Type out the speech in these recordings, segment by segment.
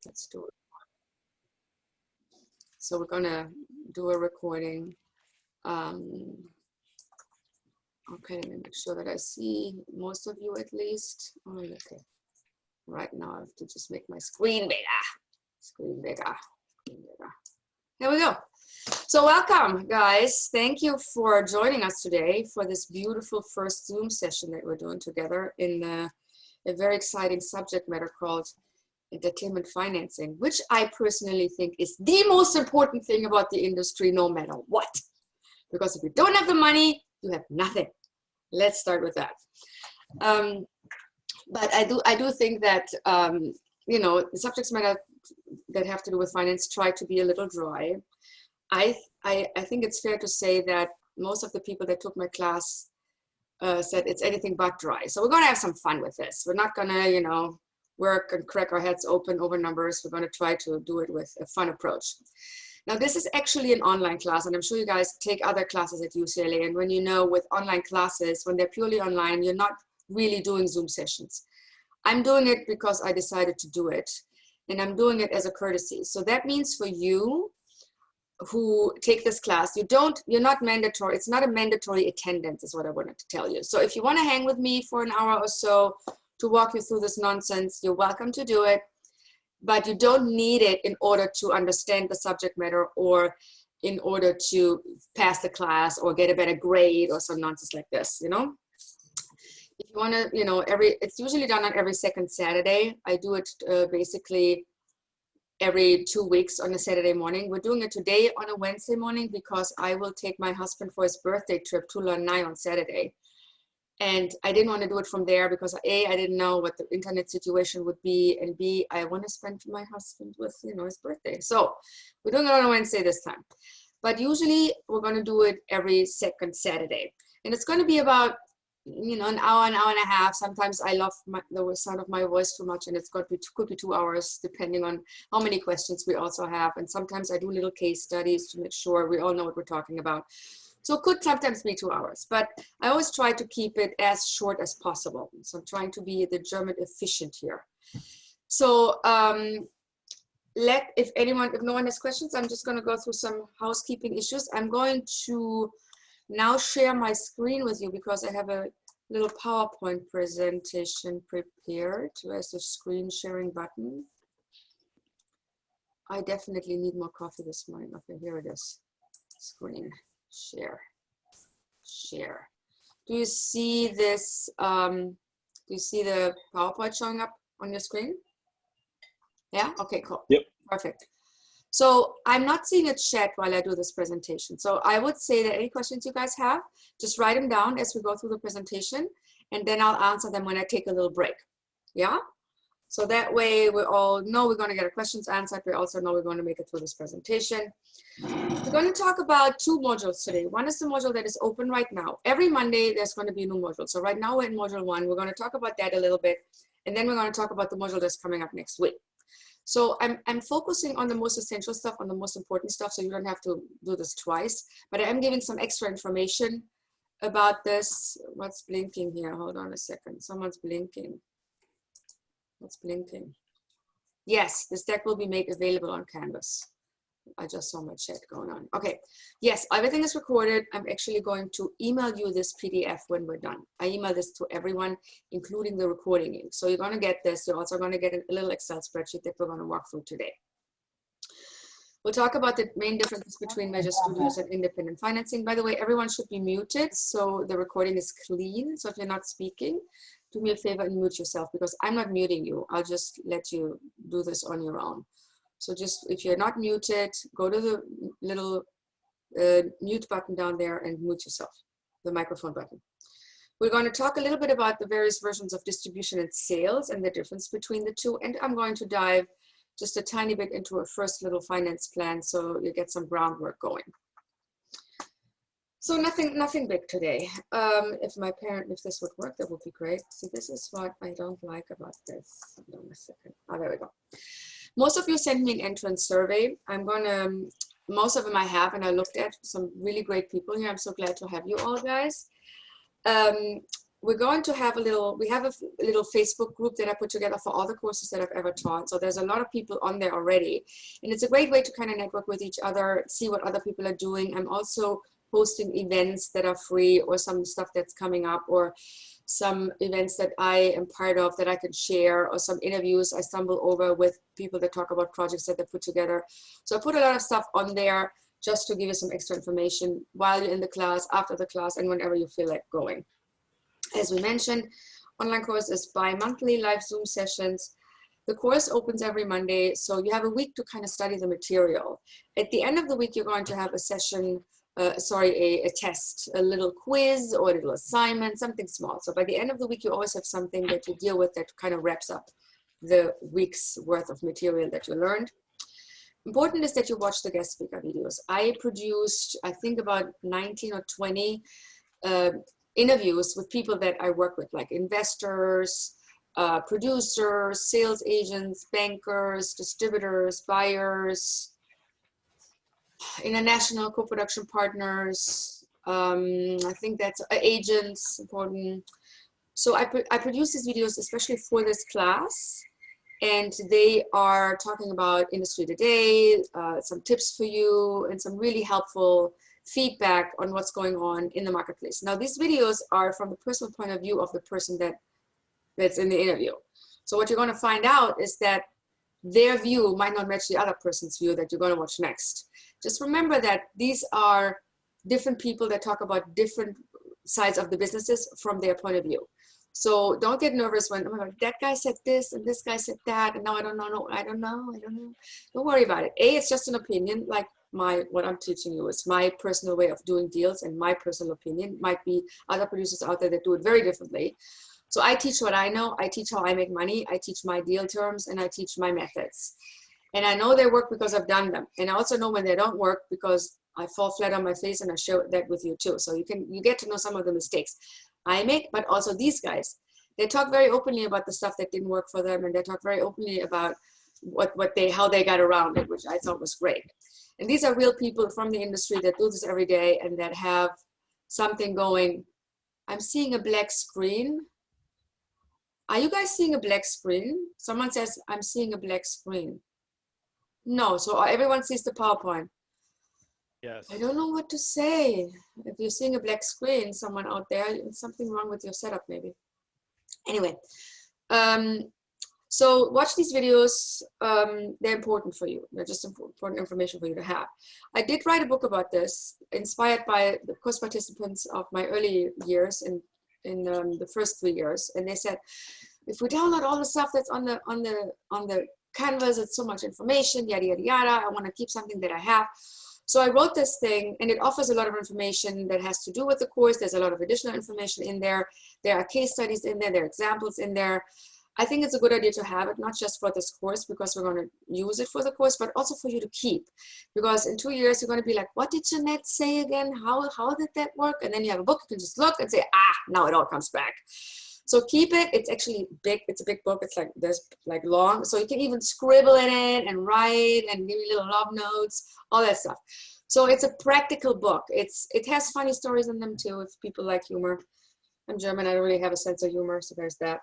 Let's do it. So we're gonna do a recording. Okay, let me make sure that I see most of you at least. Oh, okay. Right now I have to just make my screen bigger. Screen bigger. Screen bigger. There we go. So welcome, guys. Thank you for joining us today for this beautiful first Zoom session that we're doing together in a very exciting subject matter called entertainment financing, which I personally think is the most important thing about the industry, no matter what. Because if you don't have the money, you have nothing. Let's start with that. But I do think that you know, the subject matter that have to do with finance try to be a little dry. I think it's fair to say that most of the people that took my class said it's anything but dry. So we're going to have some fun with this. We're not going to, you know, work and crack our heads open over numbers. We're going to try to do it with a fun approach. Now, this is actually an online class, and I'm sure you guys take other classes at UCLA. And when you know with online classes, when they're purely online, you're not really doing Zoom sessions. I'm doing it because I decided to do it, and I'm doing it as a courtesy. So that means for you who take this class, you're not mandatory. It's not a mandatory attendance is what I wanted to tell you. So if you want to hang with me for an hour or so to walk you through this nonsense, you're welcome to do it, but you don't need it in order to understand the subject matter or in order to pass the class or get a better grade or some nonsense like this, you know? If you want to, you know, it's usually done on every second Saturday. I do it basically every 2 weeks on a Saturday morning. We're doing it today on a Wednesday morning because I will take my husband for his birthday trip to Lanai on Saturday. And I didn't want to do it from there because A, I didn't know what the internet situation would be, and B, I want to spend my husband with, you know, his birthday. So we're doing it on a Wednesday this time. But usually we're going to do it every second Saturday. And it's going to be about, you know, an hour and a half. Sometimes I love the sound of my voice too much, and it's got to be, could be 2 hours depending on how many questions we also have. And sometimes I do little case studies to make sure we all know what we're talking about. So it could sometimes be 2 hours, but I always try to keep it as short as possible. So I'm trying to be the German efficient here. So if no one has questions, I'm just going to go through some housekeeping issues. I'm going to now share my screen with you because I have a little PowerPoint presentation prepared. Where's the screen sharing button? I definitely need more coffee this morning. Okay, here it is. Screen share. Do you see this? Do you see the PowerPoint showing up on your screen? Yeah, okay, cool. Yep. Perfect. So I'm not seeing a chat while I do this presentation. So I would say that any questions you guys have, just write them down as we go through the presentation, and then I'll answer them when I take a little break. Yeah? So that way we all know we're going to get our questions answered. We also know we're going to make it through this presentation. We're going to talk about 2 modules today. One is the module that is open right now. Every Monday, there's going to be a new module. So right now we're in module 1. We're going to talk about that a little bit. And then we're going to talk about the module that's coming up next week. So I'm focusing on the most essential stuff, on the most important stuff, so you don't have to do this twice. But I am giving some extra information about this. What's blinking here? Hold on a second. Someone's blinking. What's blinking? Yes, this deck will be made available on Canvas. I just saw my chat going on. Okay, yes, everything is recorded. I'm actually going to email you this PDF when we're done. I email this to everyone, including the recording link. So you're going to get this. You're also going to get a little Excel spreadsheet that we're going to walk through today. We'll talk about the main differences between major studios and independent financing. By the way, everyone should be muted so the recording is clean. So if you're not speaking, do me a favor and mute yourself because I'm not muting you. I'll just let you do this on your own. So just, if you're not muted, go to the little mute button down there and mute yourself, the microphone button. We're going to talk a little bit about the various versions of distribution and sales and the difference between the two. And I'm going to dive just a tiny bit into a first little finance plan so you get some groundwork going. So nothing big today. If this would work, that would be great. See, this is what I don't like about this. Hold on a second. Oh, there we go. Most of you sent me an entrance survey. Most of them I have, and I looked at some really great people here. I'm so glad to have you all, guys. we're going to have we have a little Facebook group that I put together for all the courses that I've ever taught. So there's a lot of people on there already. And it's a great way to kind of network with each other, see what other people are doing. I'm also hosting events that are free, or some stuff that's coming up, or some events that I am part of that I can share, or some interviews I stumble over with people that talk about projects that they put together. So I put a lot of stuff on there just to give you some extra information while you're in the class, after the class, and whenever you feel like going. As we mentioned, online course is bi-monthly live Zoom sessions. The course opens every Monday, so you have a week to kind of study the material. At the end of the week, you're going to have a session, a test, a little quiz or a little assignment, something small. So by the end of the week, you always have something that you deal with that kind of wraps up the week's worth of material that you learned. Important is that you watch the guest speaker videos. I produced, I think, about 19 or 20 interviews with people that I work with, like investors, producers, sales agents, bankers, distributors, buyers, international co-production partners. I think that's agents, important. So I produce these videos especially for this class, and they are talking about industry today, some tips for you, and some really helpful feedback on what's going on in the marketplace. Now, these videos are from the personal point of view of the person that's in the interview. So what you're going to find out is that their view might not match the other person's view that you're going to watch next. Just remember that these are different people that talk about different sides of the businesses from their point of view. So don't get nervous when, oh, that guy said this and this guy said that, and now I don't know, no, I don't know. Don't worry about it. It's just an opinion, like what I'm teaching you is my personal way of doing deals, and my personal opinion might be other producers out there that do it very differently. So I teach what I know, I teach how I make money, I teach my deal terms, and I teach my methods. And I know they work because I've done them. And I also know when they don't work because I fall flat on my face, and I share that with you too. So you get to know some of the mistakes I make, but also these guys. They talk very openly about the stuff that didn't work for them, and they talk very openly about how they got around it, which I thought was great. And these are real people from the industry that do this every day and that have something going. I'm seeing a black screen. Are you guys seeing a black screen? Someone says, I'm seeing a black screen. No, so everyone sees the PowerPoint. Yes. I don't know what to say. If you're seeing a black screen, someone out there, something wrong with your setup maybe. Anyway, so watch these videos. They're important for you. They're just important information for you to have. I did write a book about this, inspired by the course participants of my early years in the first 3 years. And they said, if we download all the stuff that's on the canvas, it's so much information, yada, yada, yada. I want to keep something that I have. So I wrote this thing, and it offers a lot of information that has to do with the course. There's a lot of additional information in there. There are case studies in there. There are examples in there. I think it's a good idea to have it, not just for this course, because we're going to use it for the course, but also for you to keep. Because in 2 years, you're going to be like, what did Jeanette say again? How did that work? And then you have a book, you can just look and say, now it all comes back. So keep it. It's actually big. It's a big book. It's like, there's like long. So you can even scribble in it and write and give you little log notes, all that stuff. So it's a practical book. It has funny stories in them too, if people like humor. I'm German. I don't really have a sense of humor, so there's that.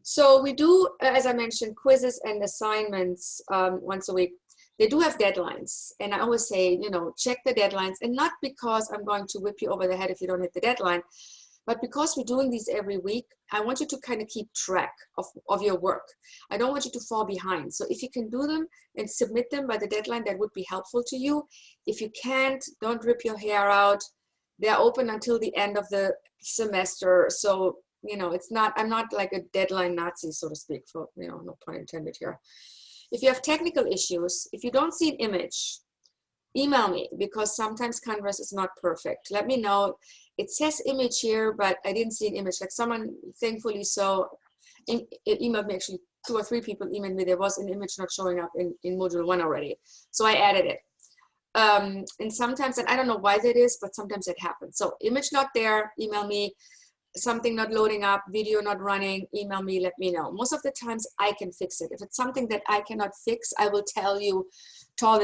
So we do, as I mentioned, quizzes and assignments once a week. They do have deadlines. And I always say, check the deadlines. And not because I'm going to whip you over the head if you don't hit the deadline, but because we're doing these every week, I want you to kind of keep track of your work. I don't want you to fall behind. So if you can do them and submit them by the deadline, that would be helpful to you. If you can't, don't rip your hair out. They're open until the end of the semester. So, I'm not like a deadline Nazi, so to speak, for, no pun intended here. If you have technical issues, if you don't see an image, email me, because sometimes Canvas is not perfect. Let me know. It says image here, but I didn't see an image. Like someone, thankfully, it emailed me, actually 2 or 3 people emailed me. There was an image not showing up in module 1 already. So I added it. And sometimes, and I don't know why that is, but sometimes it happens. So image not there, email me. Something not loading up, video not running, email me, let me know. Most of the times I can fix it. If it's something that I cannot fix, I will tell you, call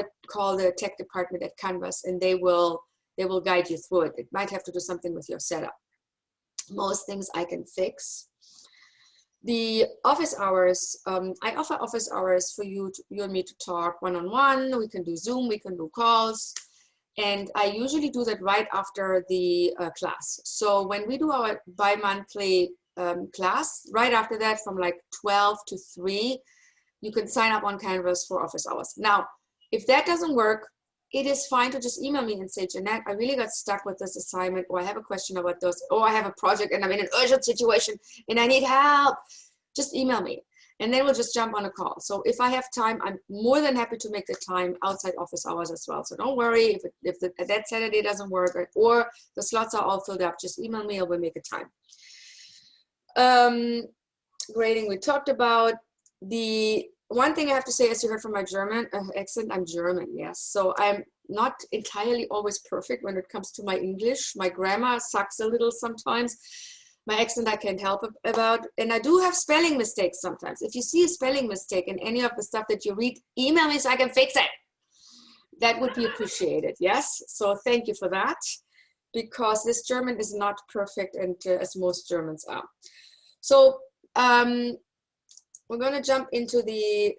the tech department at Canvas, and they will guide you through it. It might have to do something with your setup. Most things I can fix. The office hours, I offer office hours for you and me to talk one-on-one. We can do Zoom, we can do calls. And I usually do that right after the class. So when we do our bi-monthly class, right after that from like 12 to 3, you can sign up on Canvas for office hours. Now, if that doesn't work, it is fine to just email me and say, Jeanette, I really got stuck with this assignment, or I have a question about this, or I have a project and I'm in an urgent situation and I need help. Just email me and then we'll just jump on a call. So if I have time, I'm more than happy to make the time outside office hours as well. So don't worry if that Saturday doesn't work or the slots are all filled up, just email me and we'll make a time. Grading, we talked about. The one thing I have to say, as you heard from my German accent, I'm German, yes. So I'm not entirely always perfect when it comes to my English. My grammar sucks a little sometimes. My accent I can't help about. And I do have spelling mistakes sometimes. If you see a spelling mistake in any of the stuff that you read, email me so I can fix it. That would be appreciated, yes? So thank you for that, because this German is not perfect, and as most Germans are. So, we're going to jump into the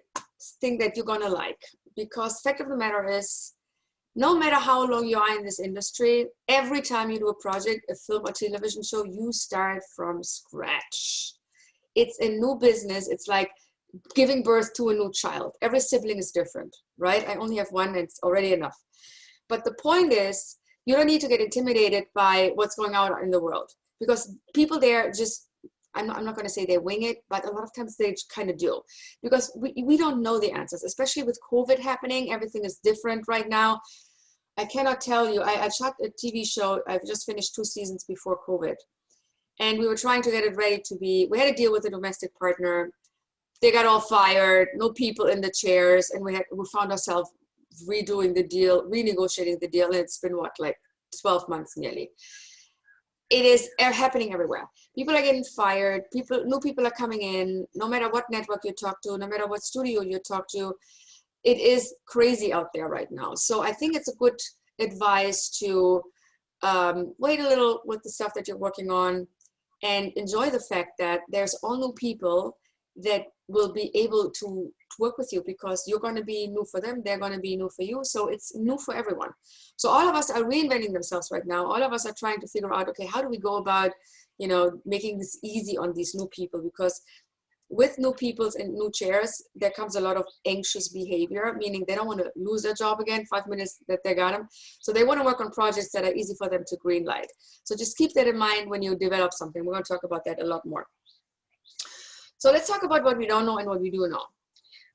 thing that you're going to like, because fact of the matter is, no matter how long you are in this industry, every time you do a project, a film or television show, you start from scratch. It's a new business. It's like giving birth to a new child. Every sibling is different, right? I only have one and it's already enough. But the point is, you don't need to get intimidated by what's going on in the world, because people there just, I'm not going to say they wing it, but a lot of times they kind of do, because we don't know the answers, especially with COVID happening. Everything is different right now. I cannot tell you. I shot a TV show. I've just finished 2 seasons before COVID, and we were trying to get it ready to be, we had to deal with a domestic partner. They got all fired, no people in the chairs, and we found ourselves redoing the deal, renegotiating the deal, and it's been what, like 12 months nearly. It is happening everywhere. People are getting fired. New people are coming in. No matter what network you talk to, no matter what studio you talk to, it is crazy out there right now. So I think it's a good advice to wait a little with the stuff that you're working on and enjoy the fact that there's all new people that will be able to work with you, because you're going to be new for them, they're going to be new for you. So it's new for everyone. So all of us are reinventing themselves right now. All of us are trying to figure out, okay, how do we go about, you know, making this easy on these new people? Because with new peoples and new chairs, there comes a lot of anxious behavior, meaning they don't want to lose their job again 5 minutes that they got them. So they want to work on projects that are easy for them to green light. So just keep that in mind when you develop something. We're going to talk about that a lot more. So let's talk about what we don't know and what we do know.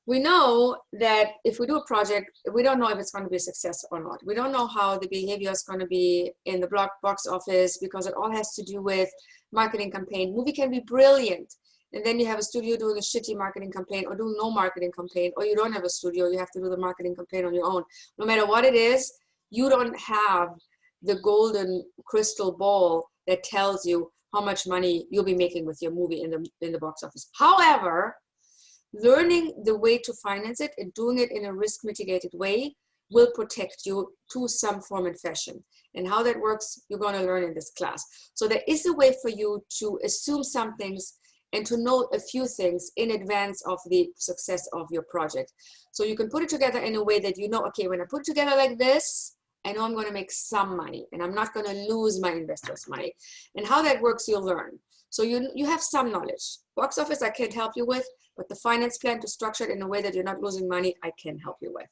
We know that if we do a project, we don't know if it's going to be a success or not. We don't know how the behavior is going to be in the box office, because it all has to do with marketing campaign. Movie can be brilliant, and then you have a studio doing a shitty marketing campaign, or doing no marketing campaign, or you don't have a studio, you have to do the marketing campaign on your own. No matter what it is, you don't have the golden crystal ball that tells you how much money you'll be making with your movie in the box office. However, learning the way to finance it and doing it in a risk mitigated way will protect you to some form and fashion. And how that works, you're going to learn in this class. So there is a way for you to assume some things and to know a few things in advance of the success of your project. So you can put it together in a way that you know, okay, when I put it together like this, I know I'm going to make some money and I'm not going to lose my investors' money. And how that works, you'll learn. So you have some knowledge. Box office, I can't help you with, but the finance plan to structure it in a way that you're not losing money, I can help you with.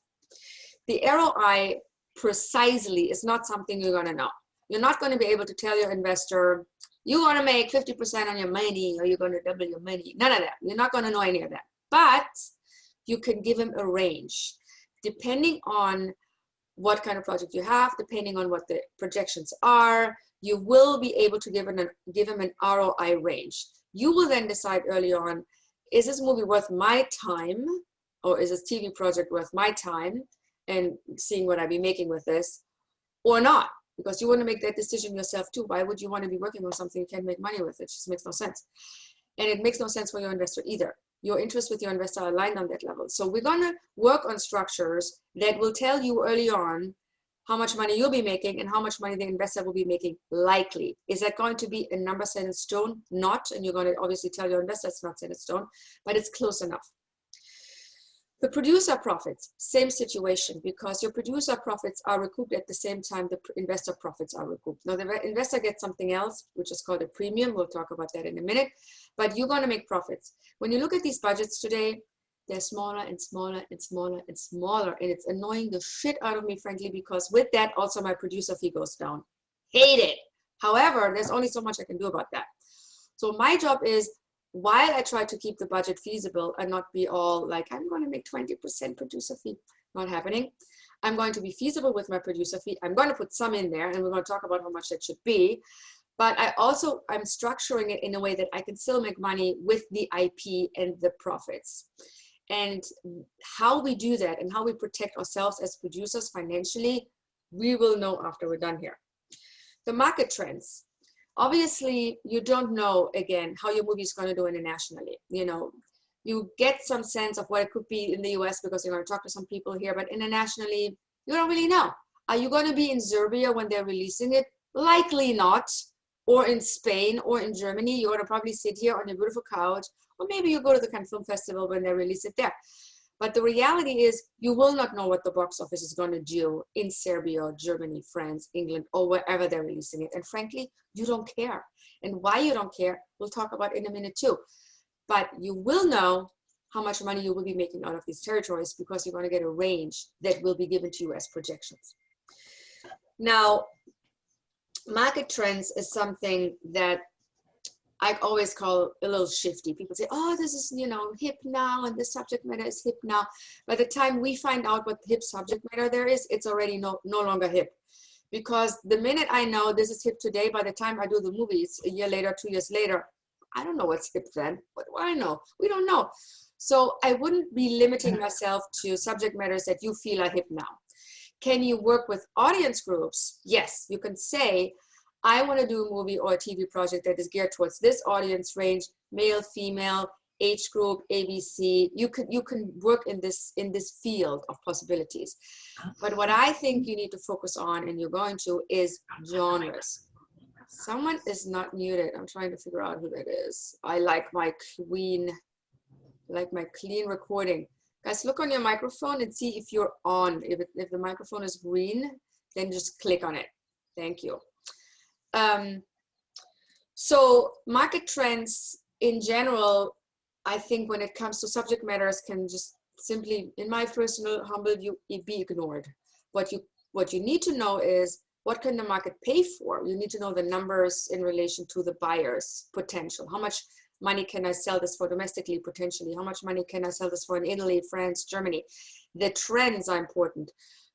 The ROI precisely is not something you're going to know. You're not going to be able to tell your investor, you're going to make 50% on your money, or you're going to double your money. None of that. You're not going to know any of that. But you can give him a range, depending on what kind of project you have, depending on what the projections are. You will be able to give him an ROI range. You will then decide early on, is this movie worth my time, or is this TV project worth my time and seeing what I'd be making with this, or not? Because you want to make that decision yourself too. Why would you want to be working on something you can't make money with? It just makes no sense. And it makes no sense for your investor either. Your interests with your investor are aligned on that level. So we're going to work on structures that will tell you early on how much money you'll be making and how much money the investor will be making likely. Is that going to be a number set in stone? Not, and you're going to obviously tell your investor it's not set in stone, but it's close enough. The producer profits, same situation, because your producer profits are recouped at the same time the investor profits are recouped. Now the investor gets something else, which is called a premium. We'll talk about that in a minute, but you're going to make profits. When you look at these budgets today, they're smaller and smaller and smaller and smaller, and it's annoying the shit out of me, frankly, because with that also my producer fee goes down. Hate it. However, there's only so much I can do about that. So my job is, while I try to keep the budget feasible and not be all like, I'm going to make 20% producer fee, not happening. I'm going to be feasible with my producer fee. I'm going to put some in there, and we're going to talk about how much that should be. But I'm structuring it in a way that I can still make money with the IP and the profits. And how we do that and how we protect ourselves as producers financially, we will know after we're done here. The market trends. Obviously, you don't know, again, how your movie is going to do internationally. You know, you get some sense of what it could be in the US because you're going to talk to some people here, but internationally, you don't really know. Are you going to be in Serbia when they're releasing it? Likely not. Or in Spain or in Germany. You're going to probably sit here on your beautiful couch, or maybe you go to the Cannes Film Festival when they release it there. But the reality is, you will not know what the box office is going to do in Serbia, Germany, France, England, or wherever they're releasing it. And frankly, you don't care. And why you don't care, we'll talk about in a minute too. But you will know how much money you will be making out of these territories because you're going to get a range that will be given to you as projections. Now, market trends is something that I always call a little shifty. People say, oh, this is, you know, hip now, and this subject matter is hip now. By the time we find out what hip subject matter there is, it's already no longer hip. Because the minute I know this is hip today, by the time I do the movies, a year later, 2 years later, I don't know what's hip then. What do I know? We don't know. So I wouldn't be limiting myself to subject matters that you feel are hip now. Can you work with audience groups? Yes, you can say, I want to do a movie or a TV project that is geared towards this audience range, male, female, age group, ABC. You can work in this field of possibilities. But what I think you need to focus on, and you're going to, is genres. Someone is not muted. I'm trying to figure out who that is. I like my clean recording. Guys, look on your microphone and see if you're on. If the microphone is green, then just click on it. Thank you. So market trends in general, I think when it comes to subject matters can just simply, in my personal humble view, be ignored. What you need to know is, what can the market pay for? You need to know the numbers in relation to the buyer's potential. How much money can I sell this for domestically, potentially? How much money can I sell this for in Italy, France, Germany? The trends are important.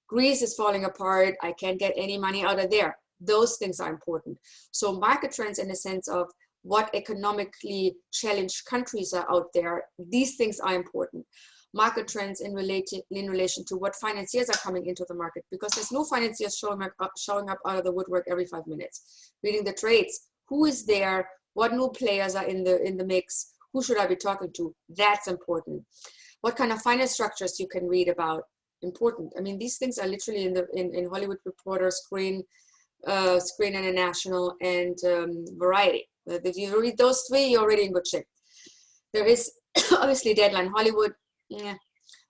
Greece is falling apart. I can't get any money out of there. Those things are important. So market trends in the sense of what economically challenged countries are out there, these things are important. Market trends in relation to what financiers are coming into the market, because there's no financiers showing up out of the woodwork every 5 minutes. Reading the trades, who is there, what new players are in the mix, who should I be talking to? That's important. What kind of finance structures you can read about, important. I mean, these things are literally in Hollywood Reporter, Screen International, and Variety. If you read those three, you're already in good shape. There is obviously Deadline Hollywood, yeah,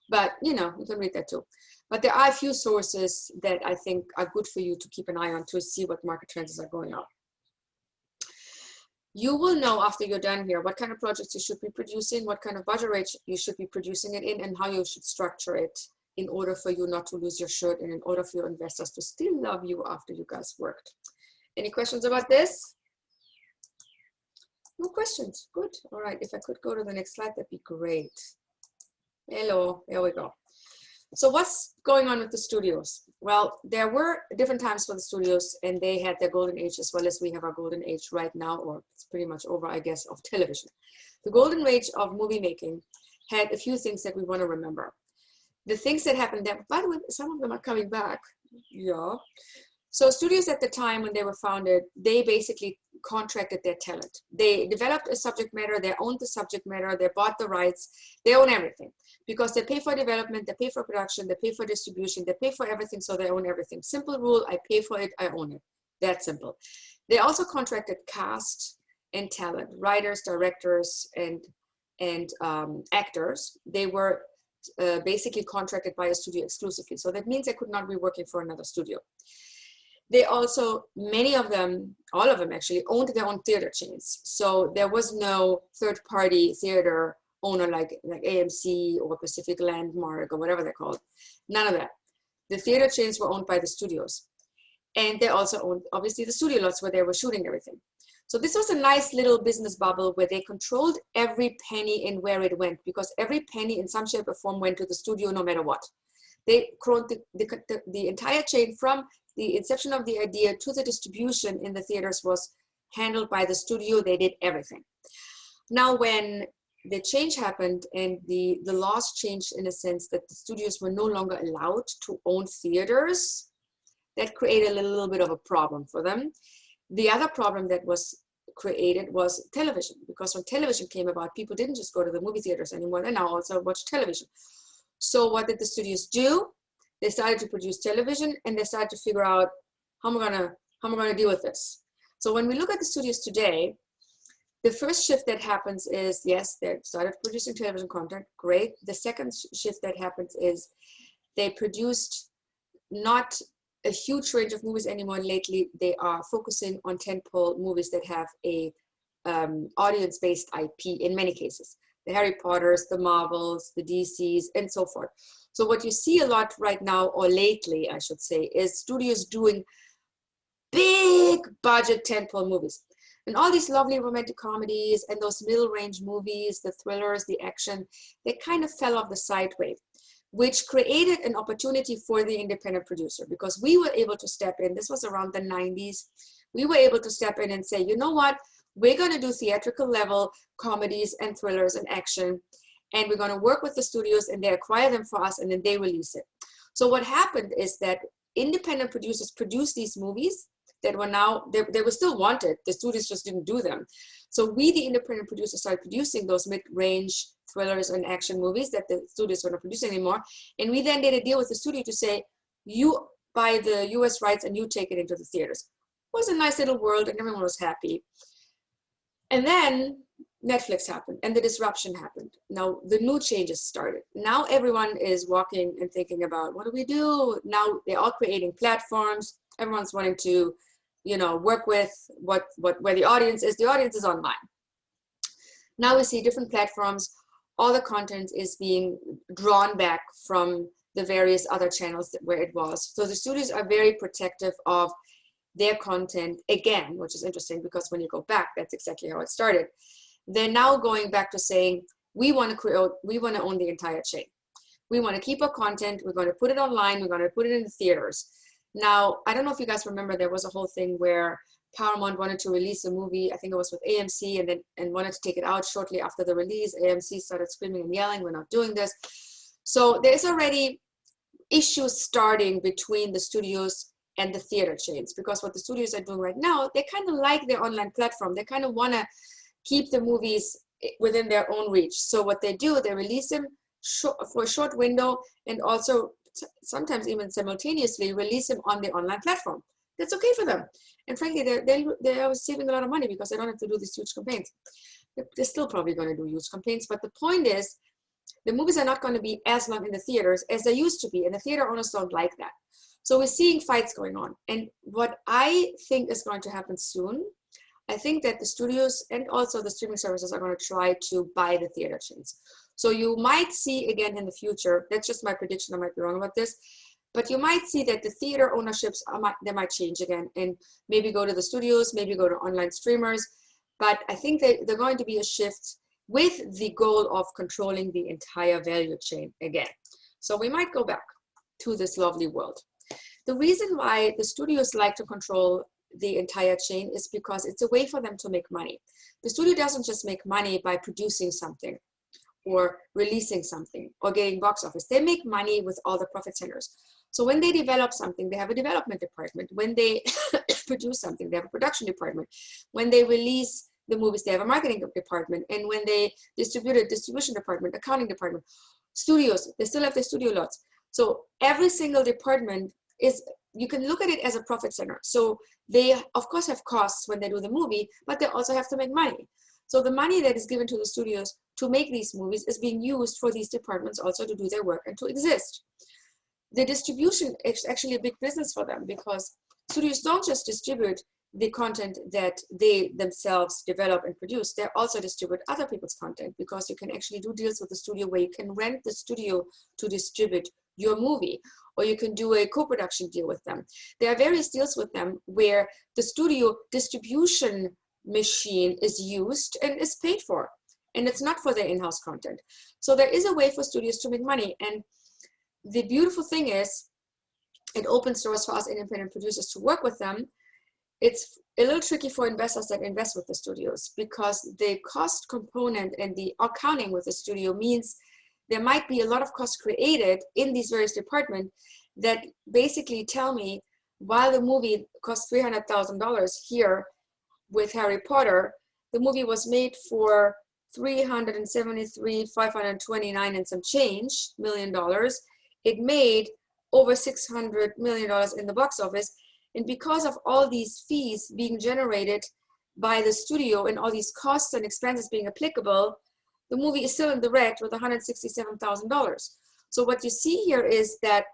but you know, you can read that too. But there are a few sources that I think are good for you to keep an eye on to see what market trends are going on. You will know after you're done here what kind of projects you should be producing, what kind of budget rate you should be producing it in, and how you should structure it in order for you not to lose your shirt and in order for your investors to still love you after you guys worked. Any questions about this? No questions. Good. All right. If I could go to the next slide, that'd be great. Hello. There we go. So what's going on with the studios? Well, there were different times for the studios, and they had their golden age as well as we have our golden age right now, or it's pretty much over, I guess, of television. The golden age of movie making had a few things that we want to remember. The things that happened there, by the way, some of them are coming back. Yeah. So studios at the time when they were founded, they basically contracted their talent. They developed a subject matter, they owned the subject matter, they bought the rights, they own everything. Because they pay for development, they pay for production, they pay for distribution, they pay for everything, so they own everything. Simple rule, I pay for it, I own it. That simple. They also contracted cast and talent, writers, directors, and actors. They were basically contracted by a studio exclusively. So that means they could not be working for another studio. They also, many of them, all of them actually, owned their own theater chains. So there was no third-party theater owner like AMC or Pacific Landmark or whatever they're called. None of that. The theater chains were owned by the studios. And they also owned, obviously, the studio lots where they were shooting everything. So this was a nice little business bubble where they controlled every penny and where it went, because every penny in some shape or form went to the studio no matter what. They controlled the entire chain from the inception of the idea to the distribution in the theaters was handled by the studio. They did everything. Now, when the change happened and the laws changed in a sense that the studios were no longer allowed to own theaters, that created a little bit of a problem for them. The other problem that was created was television, because when television came about, people didn't just go to the movie theaters anymore, they now also watch television. So what did the studios do? They started to produce television, and they started to figure out, how am I gonna deal with this? So when we look at the studios today, the first shift that happens is, yes, they started producing television content, great. The second shift that happens is they produced not a huge range of movies anymore. Lately, they are focusing on tentpole movies that have a audience-based IP in many cases. The Harry Potters, the Marvels, the DCs, and so forth. So what you see a lot right now, or lately, I should say, is studios doing big budget tentpole movies. And all these lovely romantic comedies and those middle range movies, the thrillers, the action, they kind of fell off the sideway, which created an opportunity for the independent producer, because we were able to step in. This was around the 90s. We were able to step in and say, you know what? We're going to do theatrical level comedies and thrillers and action, and we're going to work with the studios, and they acquire them for us, and then they release it. So what happened is that independent producers produced these movies that were now, they were still wanted. The studios just didn't do them. So we, the independent producers, started producing those mid-range thrillers and action movies that the studios were not producing anymore. And we then did a deal with the studio to say, you buy the US rights and you take it into the theaters. It was a nice little world, and everyone was happy. And then Netflix happened and the disruption happened. Now the new changes started. Now everyone is walking and thinking about, what do we do? Now they're all creating platforms. Everyone's wanting to, you know, work with where the audience is. The audience is online. Now we see different platforms. All the content is being drawn back from the various other channels where it was. So the studios are very protective of their content again, which is interesting, because when you go back, that's exactly how it started. They're now going back to saying, we want to own the entire chain. We want to keep our content. We're going to put it online. We're going to put it in the theaters. Now, I don't know if you guys remember, there was a whole thing where Paramount wanted to release a movie, I think it was with AMC, and wanted to take it out shortly after the release. AMC started screaming and yelling, we're not doing this. So there's already issues starting between the studios and the theater chains, because what the studios are doing right now, they kind of like their online platform. They kind of want to keep the movies within their own reach. So what they do, they release them for a short window, and also sometimes even simultaneously release them on the online platform. That's okay for them. And frankly, they're saving a lot of money because they don't have to do these huge campaigns. They're still probably going to do huge campaigns, but the point is, the movies are not going to be as long in the theaters as they used to be, and the theater owners don't like that. So we're seeing fights going on. And what I think is going to happen soon, I think that the studios and also the streaming services are going to try to buy the theater chains. So you might see again in the future, that's just my prediction, I might be wrong about this, but you might see that the theater ownerships, they might change again, and maybe go to the studios, maybe go to online streamers. But I think that there's going to be a shift with the goal of controlling the entire value chain again. So we might go back to this lovely world. The reason why the studios like to control the entire chain is because it's a way for them to make money. The studio doesn't just make money by producing something or releasing something or getting box office. They make money with all the profit centers. So when they develop something, they have a development department. When they produce something, they have a production department. When they release the movies, they have a marketing department. And when they distribute a distribution department, accounting department. Studios, they still have the studio lots. So every single department is, you can look at it as a profit center. So they, of course, have costs when they do the movie, but they also have to make money. So the money that is given to the studios to make these movies is being used for these departments also to do their work and to exist. The distribution is actually a big business for them, because studios don't just distribute the content that they themselves develop and produce. They also distribute other people's content, because you can actually do deals with the studio where you can rent the studio to distribute your movie, or you can do a co-production deal with them. There are various deals with them where the studio distribution machine is used and is paid for, and it's not for their in-house content. So there is a way for studios to make money, and the beautiful thing is it opens doors for us independent producers to work with them. It's a little tricky for investors that invest with the studios, because the cost component and the accounting with the studio means there might be a lot of costs created in these various departments that basically tell me, while the movie cost $300,000 here with Harry Potter, the movie was made for $373,529 and some change million. It made over $600 million in the box office. And because of all these fees being generated by the studio and all these costs and expenses being applicable, the movie is still in the red with $167,000. So what you see here is that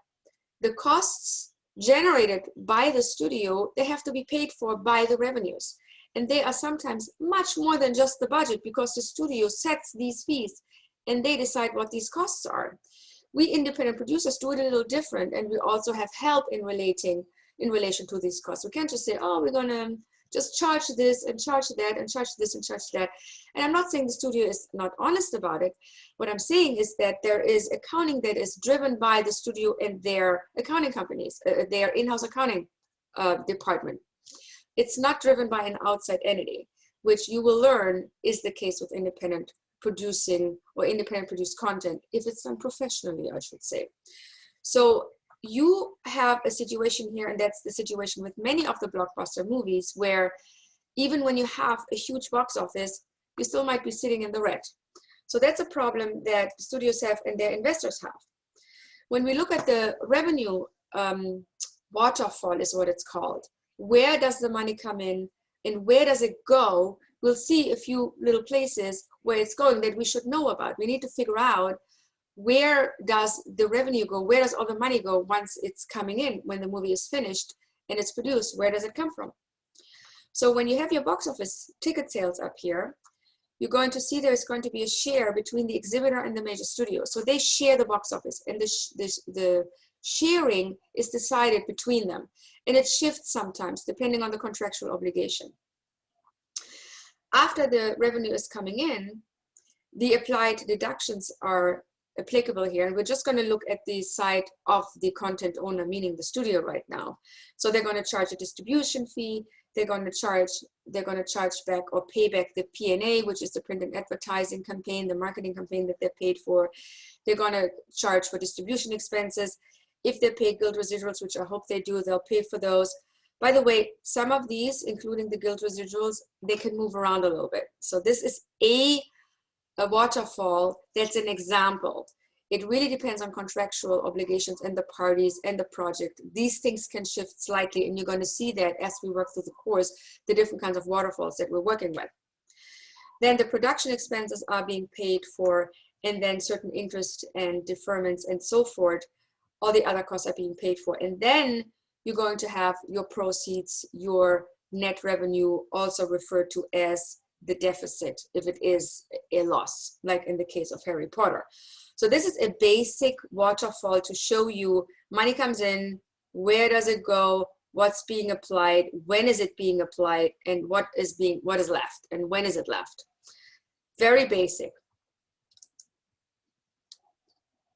the costs generated by the studio, they have to be paid for by the revenues. And they are sometimes much more than just the budget, because the studio sets these fees and they decide what these costs are. We independent producers do it a little different, and we also have help in relation to these costs. We can't just say, oh, we're gonna just charge this and charge that and charge this and charge that. And I'm not saying the studio is not honest about it. What I'm saying is that there is accounting that is driven by the studio and their accounting companies, their in-house accounting department. It's not driven by an outside entity, which you will learn is the case with independent producing or independent produced content, if it's done professionally, I should say. So you have a situation here, and that's the situation with many of the blockbuster movies, where even when you have a huge box office, you still might be sitting in the red. So that's a problem that studios have and their investors have. When we look at the revenue waterfall is what it's called, where does the money come in and where does it go? We'll see a few little places where it's going that we should know about. We need to figure out, where does the revenue go? Where does all the money go once it's coming in, when the movie is finished and it's produced? Where does it come from? So when you have your box office ticket sales up here, you're going to see there's going to be a share between the exhibitor and the major studio. So they share the box office, and the sharing is decided between them. And it shifts sometimes depending on the contractual obligation. After the revenue is coming in, the applied deductions are applicable here. And we're just going to look at the side of the content owner, meaning the studio right now. So they're going to charge a distribution fee. They're going to charge back or pay back the P&A, which is the print and advertising campaign, the marketing campaign that they're paid for. They're going to charge for distribution expenses. If they pay guild residuals, which I hope they do, they'll pay for those. By the way, some of these, including the guild residuals, they can move around a little bit. So this is a waterfall. That's an example. It really depends on contractual obligations and the parties and the project. These things can shift slightly, and you're going to see that as we work through the course, the different kinds of waterfalls that we're working with. Then the production expenses are being paid for, and then certain interest and deferments and so forth, all the other costs are being paid for. And then you're going to have your proceeds, your net revenue, also referred to as the deficit if it is a loss, like in the case of Harry Potter. So this is a basic waterfall to show you money comes in, where does it go, what's being applied, when is it being applied, and what is left, and when is it left. Very basic.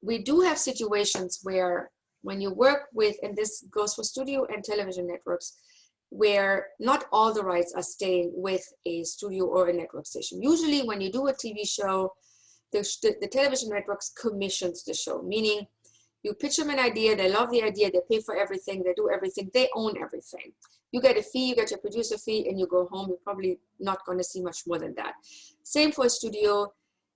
We do have situations where when you work with, and this goes for studio and television networks, where not all the rights are staying with a studio or a network station. Usually when you do a TV show, the television networks commissions the show, meaning you pitch them an idea, they love the idea, they pay for everything, they do everything, they own everything. You get a fee, you get your producer fee, and you go home. You're probably not going to see much more than that. Same for a studio.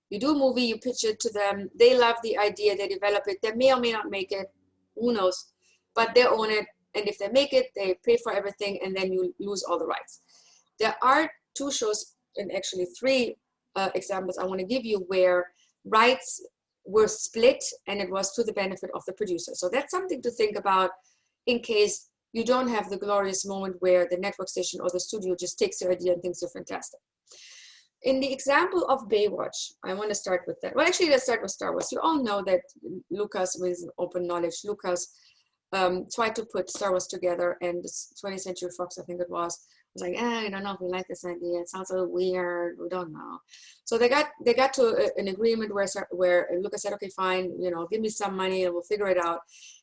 You do a movie, you pitch it to them, they love the idea, they develop it, they may or may not make it, who knows, but they own it, and if they make it, they pay for everything, and then you lose all the rights. There are 2 shows, and actually 3 examples I want to give you where rights were split and it was to the benefit of the producer. So that's something to think about in case you don't have the glorious moment where the network station or the studio just takes your idea and thinks you're fantastic. In the example of Baywatch, I want to start with that. Well, actually, let's start with Star Wars. You all know that Lucas, with open knowledge, Lucas tried to put Star Wars together, and the 20th Century Fox, I think it was like, I don't know if we like this idea. It sounds a little weird. We don't know. So they got to an agreement where Lucas said, okay, fine, you know, give me some money and we'll figure it out.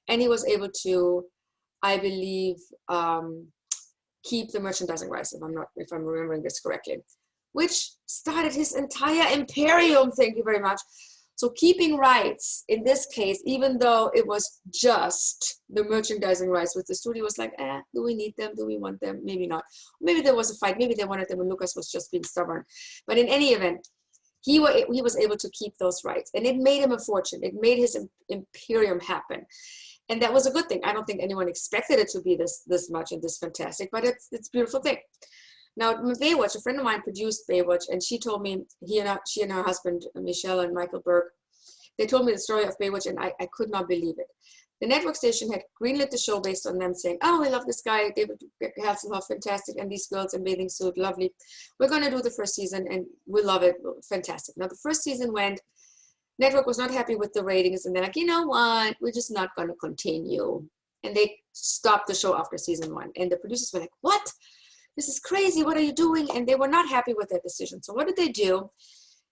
And he was able to, I believe, keep the merchandising rights, if I'm remembering this correctly, which started his entire imperium. Thank you very much. So keeping rights in this case, even though it was just the merchandising rights, with the studio was like, do we need them? Do we want them? Maybe not. Maybe there was a fight. Maybe they wanted them and Lucas was just being stubborn. But in any event, he was able to keep those rights, and it made him a fortune. It made his imperium happen. And that was a good thing. I don't think anyone expected it to be this much and this fantastic, but it's a beautiful thing. Now, Baywatch, a friend of mine produced Baywatch, and she told me, she and her husband, Michelle and Michael Burke, they told me the story of Baywatch, and I could not believe it. The network station had greenlit the show based on them saying, oh, we love this guy, David Hasselhoff, fantastic, and these girls in bathing suit, lovely. We're going to do the first season, and we love it, fantastic. Now, the first season went, network was not happy with the ratings, and they're like, you know what, we're just not going to continue. And they stopped the show after season 1. And the producers were like, what? This is crazy, what are you doing? And they were not happy with that decision. So what did they do?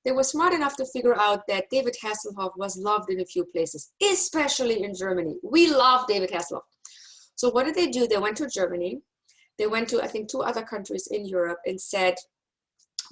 They were smart enough to figure out that David Hasselhoff was loved in a few places, especially in Germany. We love David Hasselhoff. So what did they do? They went to Germany. They went to, I think, 2 other countries in Europe and said,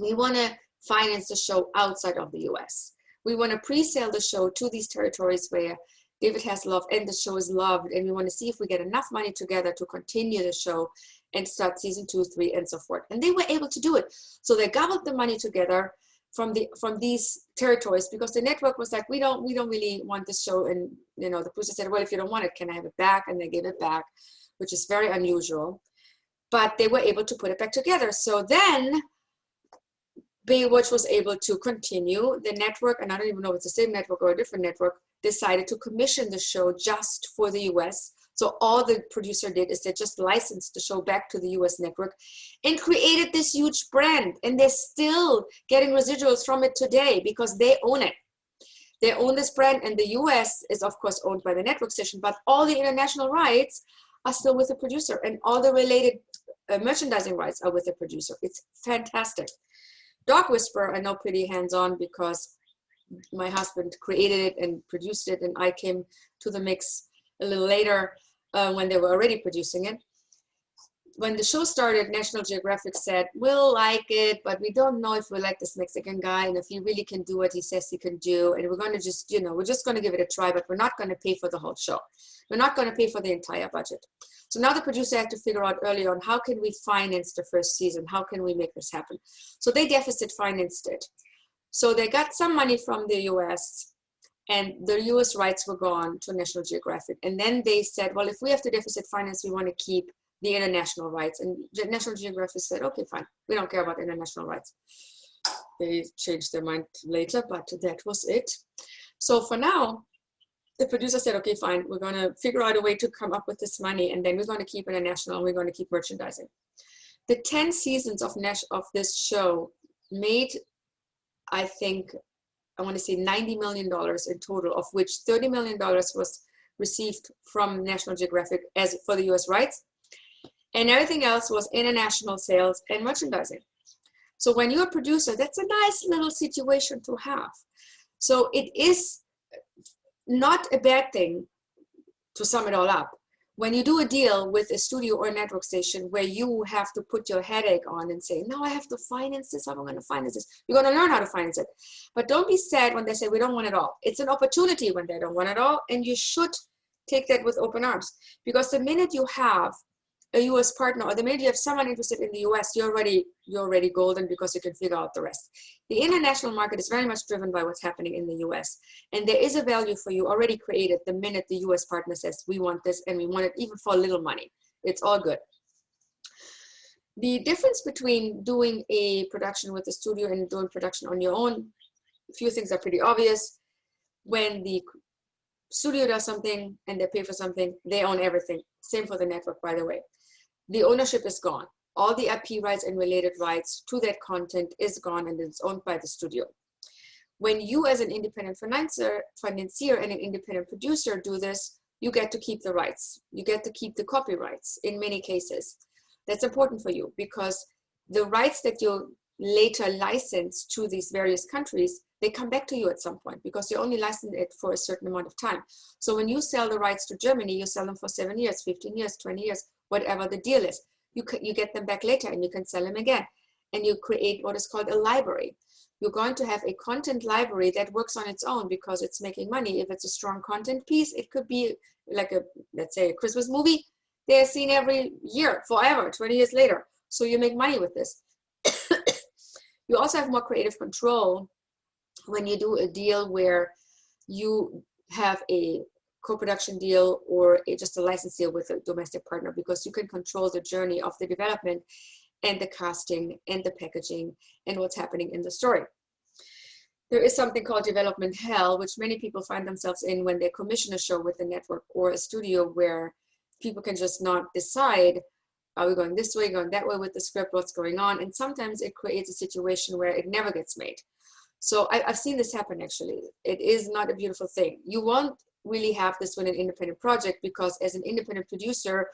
we want to finance the show outside of the US. We want to pre-sale the show to these territories where David Hasselhoff and the show is loved, and we want to see if we get enough money together to continue the show and start season 2, 3, and so forth. And they were able to do it. So they gobbled the money together from these territories, because the network was like, we don't really want this show. And you know, the producer said, well, if you don't want it, can I have it back? And they gave it back, which is very unusual. But they were able to put it back together. So then Baywatch was able to continue. The network, and I don't even know if it's the same network or a different network, decided to commission the show just for the US. So all the producer did is they just licensed the show back to the US network and created this huge brand. And they're still getting residuals from it today because they own it. They own this brand, and the US is of course owned by the network station, but all the international rights are still with the producer, and all the related merchandising rights are with the producer. It's fantastic. Dog Whisperer, I know pretty hands-on because my husband created it and produced it, and I came to the mix a little later when they were already producing it. When the show started, National Geographic said, we'll like it, but we don't know if we like this Mexican guy, and if he really can do what he says he can do, and we're going to just, you know, we're just going to give it a try, but we're not going to pay for the whole show. We're not going to pay for the entire budget. So now the producer had to figure out early on, how can we finance the first season? How can we make this happen? So they deficit financed it. So they got some money from the US, and the US rights were gone to National Geographic. And then they said, well, if we have to deficit finance, we want to keep the international rights. And National Geographic said, okay, fine. We don't care about international rights. They changed their mind later, but that was it. So for now, the producer said, okay, fine, we're going to figure out a way to come up with this money, and then we're going to keep international, and we're going to keep merchandising. The 10 seasons of this show made, I think, I want to say $90 million in total, of which $30 million was received from National Geographic as for the US rights, and everything else was international sales and merchandising. So when you're a producer, that's a nice little situation to have. So it is not a bad thing, to sum it all up, When you do a deal with a studio or a network station where you have to put your headache on and say, no, I have to finance this, how am I going to finance this? You're going to learn how to finance it. But don't be sad when they say, we don't want it all. It's an opportunity when they don't want it all, and you should take that with open arms. Because the minute you have a US partner, or the minute you have someone interested in the US, you're already golden, because you can figure out the rest. The international market is very much driven by what's happening in the US. And there is a value for you already created the minute the US partner says, we want this, and we want it even for a little money. It's all good. The difference between doing a production with a studio and doing production on your own, a few things are pretty obvious. When the studio does something and they pay for something, they own everything. Same for the network, by the way. The ownership is gone. All the IP rights and related rights to that content is gone, and it's owned by the studio. When you as an independent financier and an independent producer do this, you get to keep the rights. You get to keep the copyrights in many cases. That's important for you, because the rights that you later license to these various countries, they come back to you at some point, because you only license it for a certain amount of time. So when you sell the rights to Germany, you sell them for 7 years, 15 years, 20 years, whatever the deal is. You get them back later, and you can sell them again. And you create what is called a library. You're going to have a content library that works on its own because it's making money. If it's a strong content piece, it could be like let's say a Christmas movie. They're seen every year, forever, 20 years later. So you make money with this. You also have more creative control when you do a deal where you have a co-production deal or just a license deal with a domestic partner, because you can control the journey of the development and the casting and the packaging and what's happening in the story. There is something called development hell, which many people find themselves in when they commission a show with a network or a studio, where people can just not decide, are we going this way, going that way with the script, what's going on? And sometimes it creates a situation where it never gets made. So I've seen this happen, actually. It is not a beautiful thing. You won't really have this with an independent project, because as an independent producer,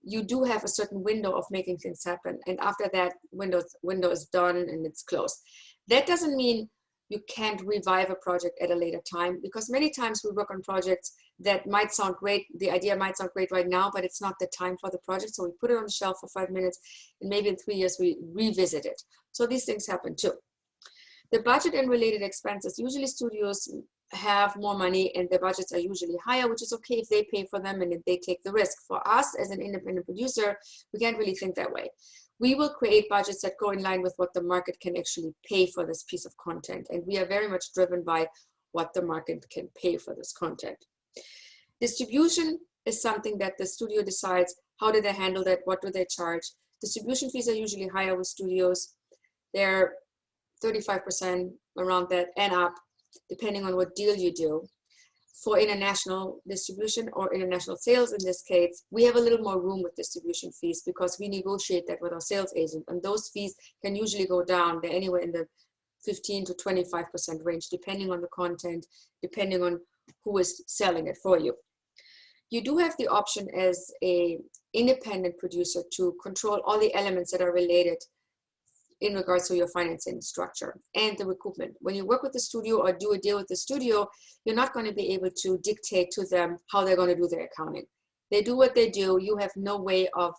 you do have a certain window of making things happen. And after that window is done and it's closed. That doesn't mean you can't revive a project at a later time, because many times we work on projects that might sound great. The idea might sound great right now, but it's not the time for the project. So we put it on the shelf for 5 minutes, and maybe in 3 years we revisit it. So these things happen too. The budget and related expenses, usually studios have more money and their budgets are usually higher, which is okay if they pay for them and if they take the risk. For us as an independent producer, we can't really think that way. We will create budgets that go in line with what the market can actually pay for this piece of content. And we are very much driven by what the market can pay for this content. Distribution is something that the studio decides. How do they handle that? What do they charge? Distribution fees are usually higher with studios. They're 35% around that and up, depending on what deal you do. For international distribution or international sales, in this case, we have a little more room with distribution fees, because we negotiate that with our sales agent, and those fees can usually go down. They're anywhere in the 15 to 25% range, depending on the content, depending on who is selling it for you. You do have the option as an independent producer to control all the elements that are related in regards to your financing structure and the recoupment. When you work with the studio or do a deal with the studio, you're not going to be able to dictate to them how they're going to do their accounting. They do what they do. You have no way of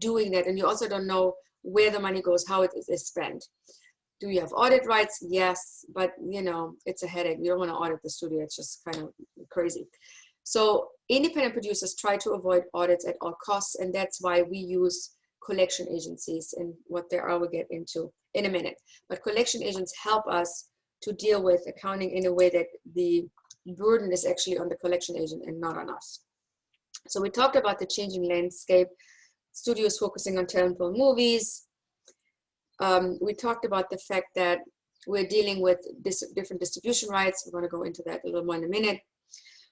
doing that. And you also don't know where the money goes, how it is spent. Do you have audit rights? Yes, but you know, it's a headache. You don't want to audit the studio. It's just kind of crazy. So independent producers try to avoid audits at all costs. And that's why we use collection agencies, and what they are we'll get into in a minute. But collection agents help us to deal with accounting in a way that the burden is actually on the collection agent and not on us. So we talked about the changing landscape, studios focusing on tentpole movies. We talked about the fact that we're dealing with different distribution rights. We're going to go into that a little more in a minute.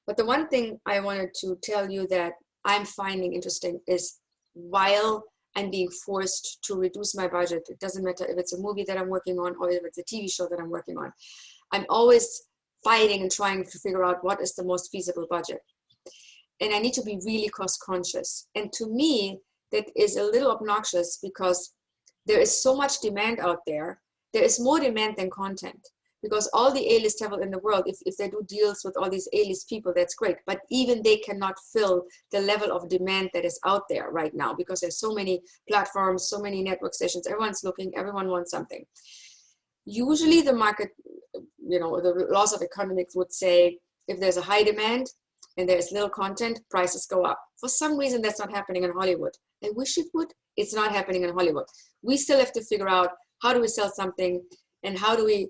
But the one thing I wanted to tell you that I'm finding interesting is, while I'm being forced to reduce my budget, it doesn't matter if it's a movie that I'm working on or if it's a TV show that I'm working on, I'm always fighting and trying to figure out what is the most feasible budget. And I need to be really cost conscious. And to me, that is a little obnoxious, because there is so much demand out there. There is more demand than content. because all the A-list talent in the world, if they do deals with all these A-list people, that's great. But even they cannot fill the level of demand that is out there right now, because there's so many platforms, so many network stations, everyone's looking, everyone wants something. Usually the market, you know, the laws of economics would say, if there's a high demand and there's little content, prices go up. For some reason, that's not happening in Hollywood. I wish it would. It's not happening in Hollywood. We still have to figure out, how do we sell something and how do we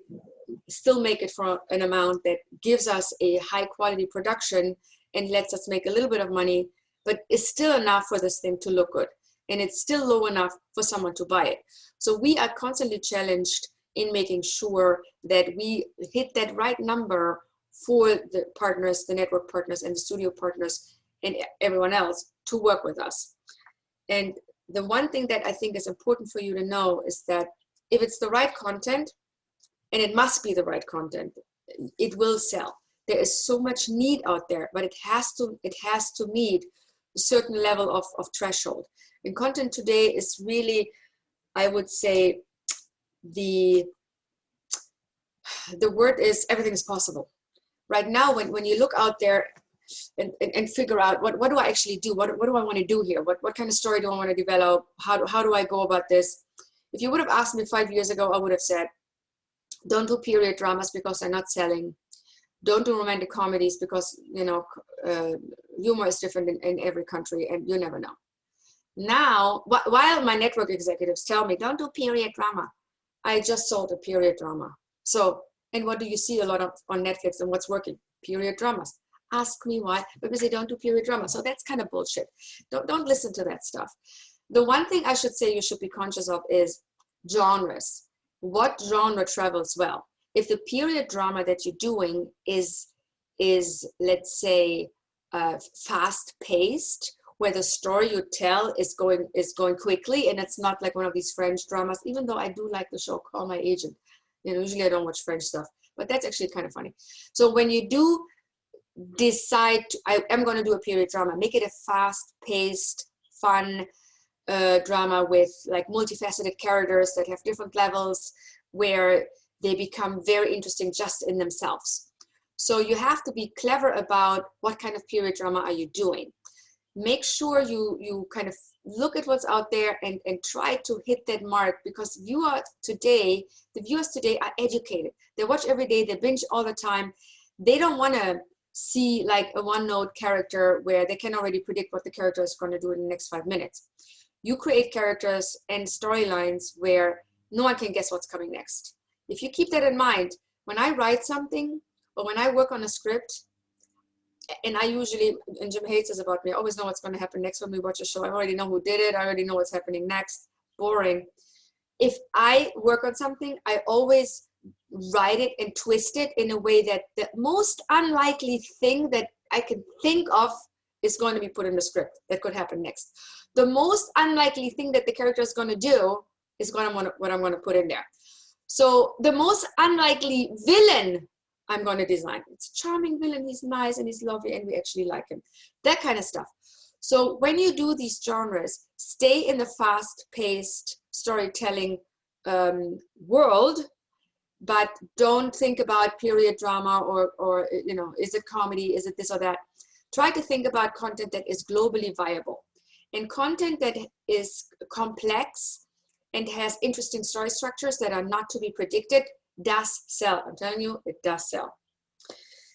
still make it for an amount that gives us a high quality production and lets us make a little bit of money, but is still enough for this thing to look good. And it's still low enough for someone to buy it. So we are constantly challenged in making sure that we hit that right number for the partners, the network partners and the studio partners and everyone else to work with us. And the one thing that I think is important for you to know is that if it's the right content, and it must be the right content, it will sell. There is so much need out there, but it has to meet a certain level of threshold. And content today is really, I would say, the word is everything is possible. Right now, when you look out there and figure out what do I actually do? What do I want to do here? What kind of story do I want to develop? How do I go about this? If you would have asked me 5 years ago, I would have said, don't do period dramas because they're not selling. Don't do romantic comedies because, you know, humor is different in every country and you never know. Now, while my network executives tell me, don't do period drama, I just sold a period drama. So, and what do you see a lot of on Netflix and what's working? Period dramas. Ask me why, because they don't do period drama. So that's kind of bullshit. Don't listen to that stuff. The one thing I should say you should be conscious of is genres. What genre travels well? If the period drama that you're doing is let's say fast paced, where the story you tell is going quickly, and it's not like one of these French dramas, even though I do like the show Call My Agent. You know, usually I don't watch French stuff, but that's actually kind of funny. So when you do decide I'm going to do a period drama, make it a fast paced, fun drama with like multifaceted characters that have different levels where they become very interesting just in themselves. So you have to be clever about what kind of period drama are you doing. Make sure you kind of look at what's out there and try to hit that mark, because the viewers today are educated. They watch every day, they binge all the time. They don't want to see like a one-note character where they can already predict what the character is going to do in the next 5 minutes. You create characters and storylines where no one can guess what's coming next. If you keep that in mind, when I write something or when I work on a script, and I usually, and Jim hates this about me, I always know what's going to happen next when we watch a show. I already know who did it. I already know what's happening next. Boring. If I work on something, I always write it and twist it in a way that the most unlikely thing that I can think of is going to be put in the script that could happen next. The most unlikely thing that the character is going to do is what I'm going to put in there. So the most unlikely villain I'm going to design. It's a charming villain. He's nice and he's lovely and we actually like him. That kind of stuff. So when you do these genres, stay in the fast-paced storytelling world, but don't think about period drama or you know, is it comedy? Is it this or that? Try to think about content that is globally viable. And content that is complex and has interesting story structures that are not to be predicted does sell. I'm telling you, it does sell.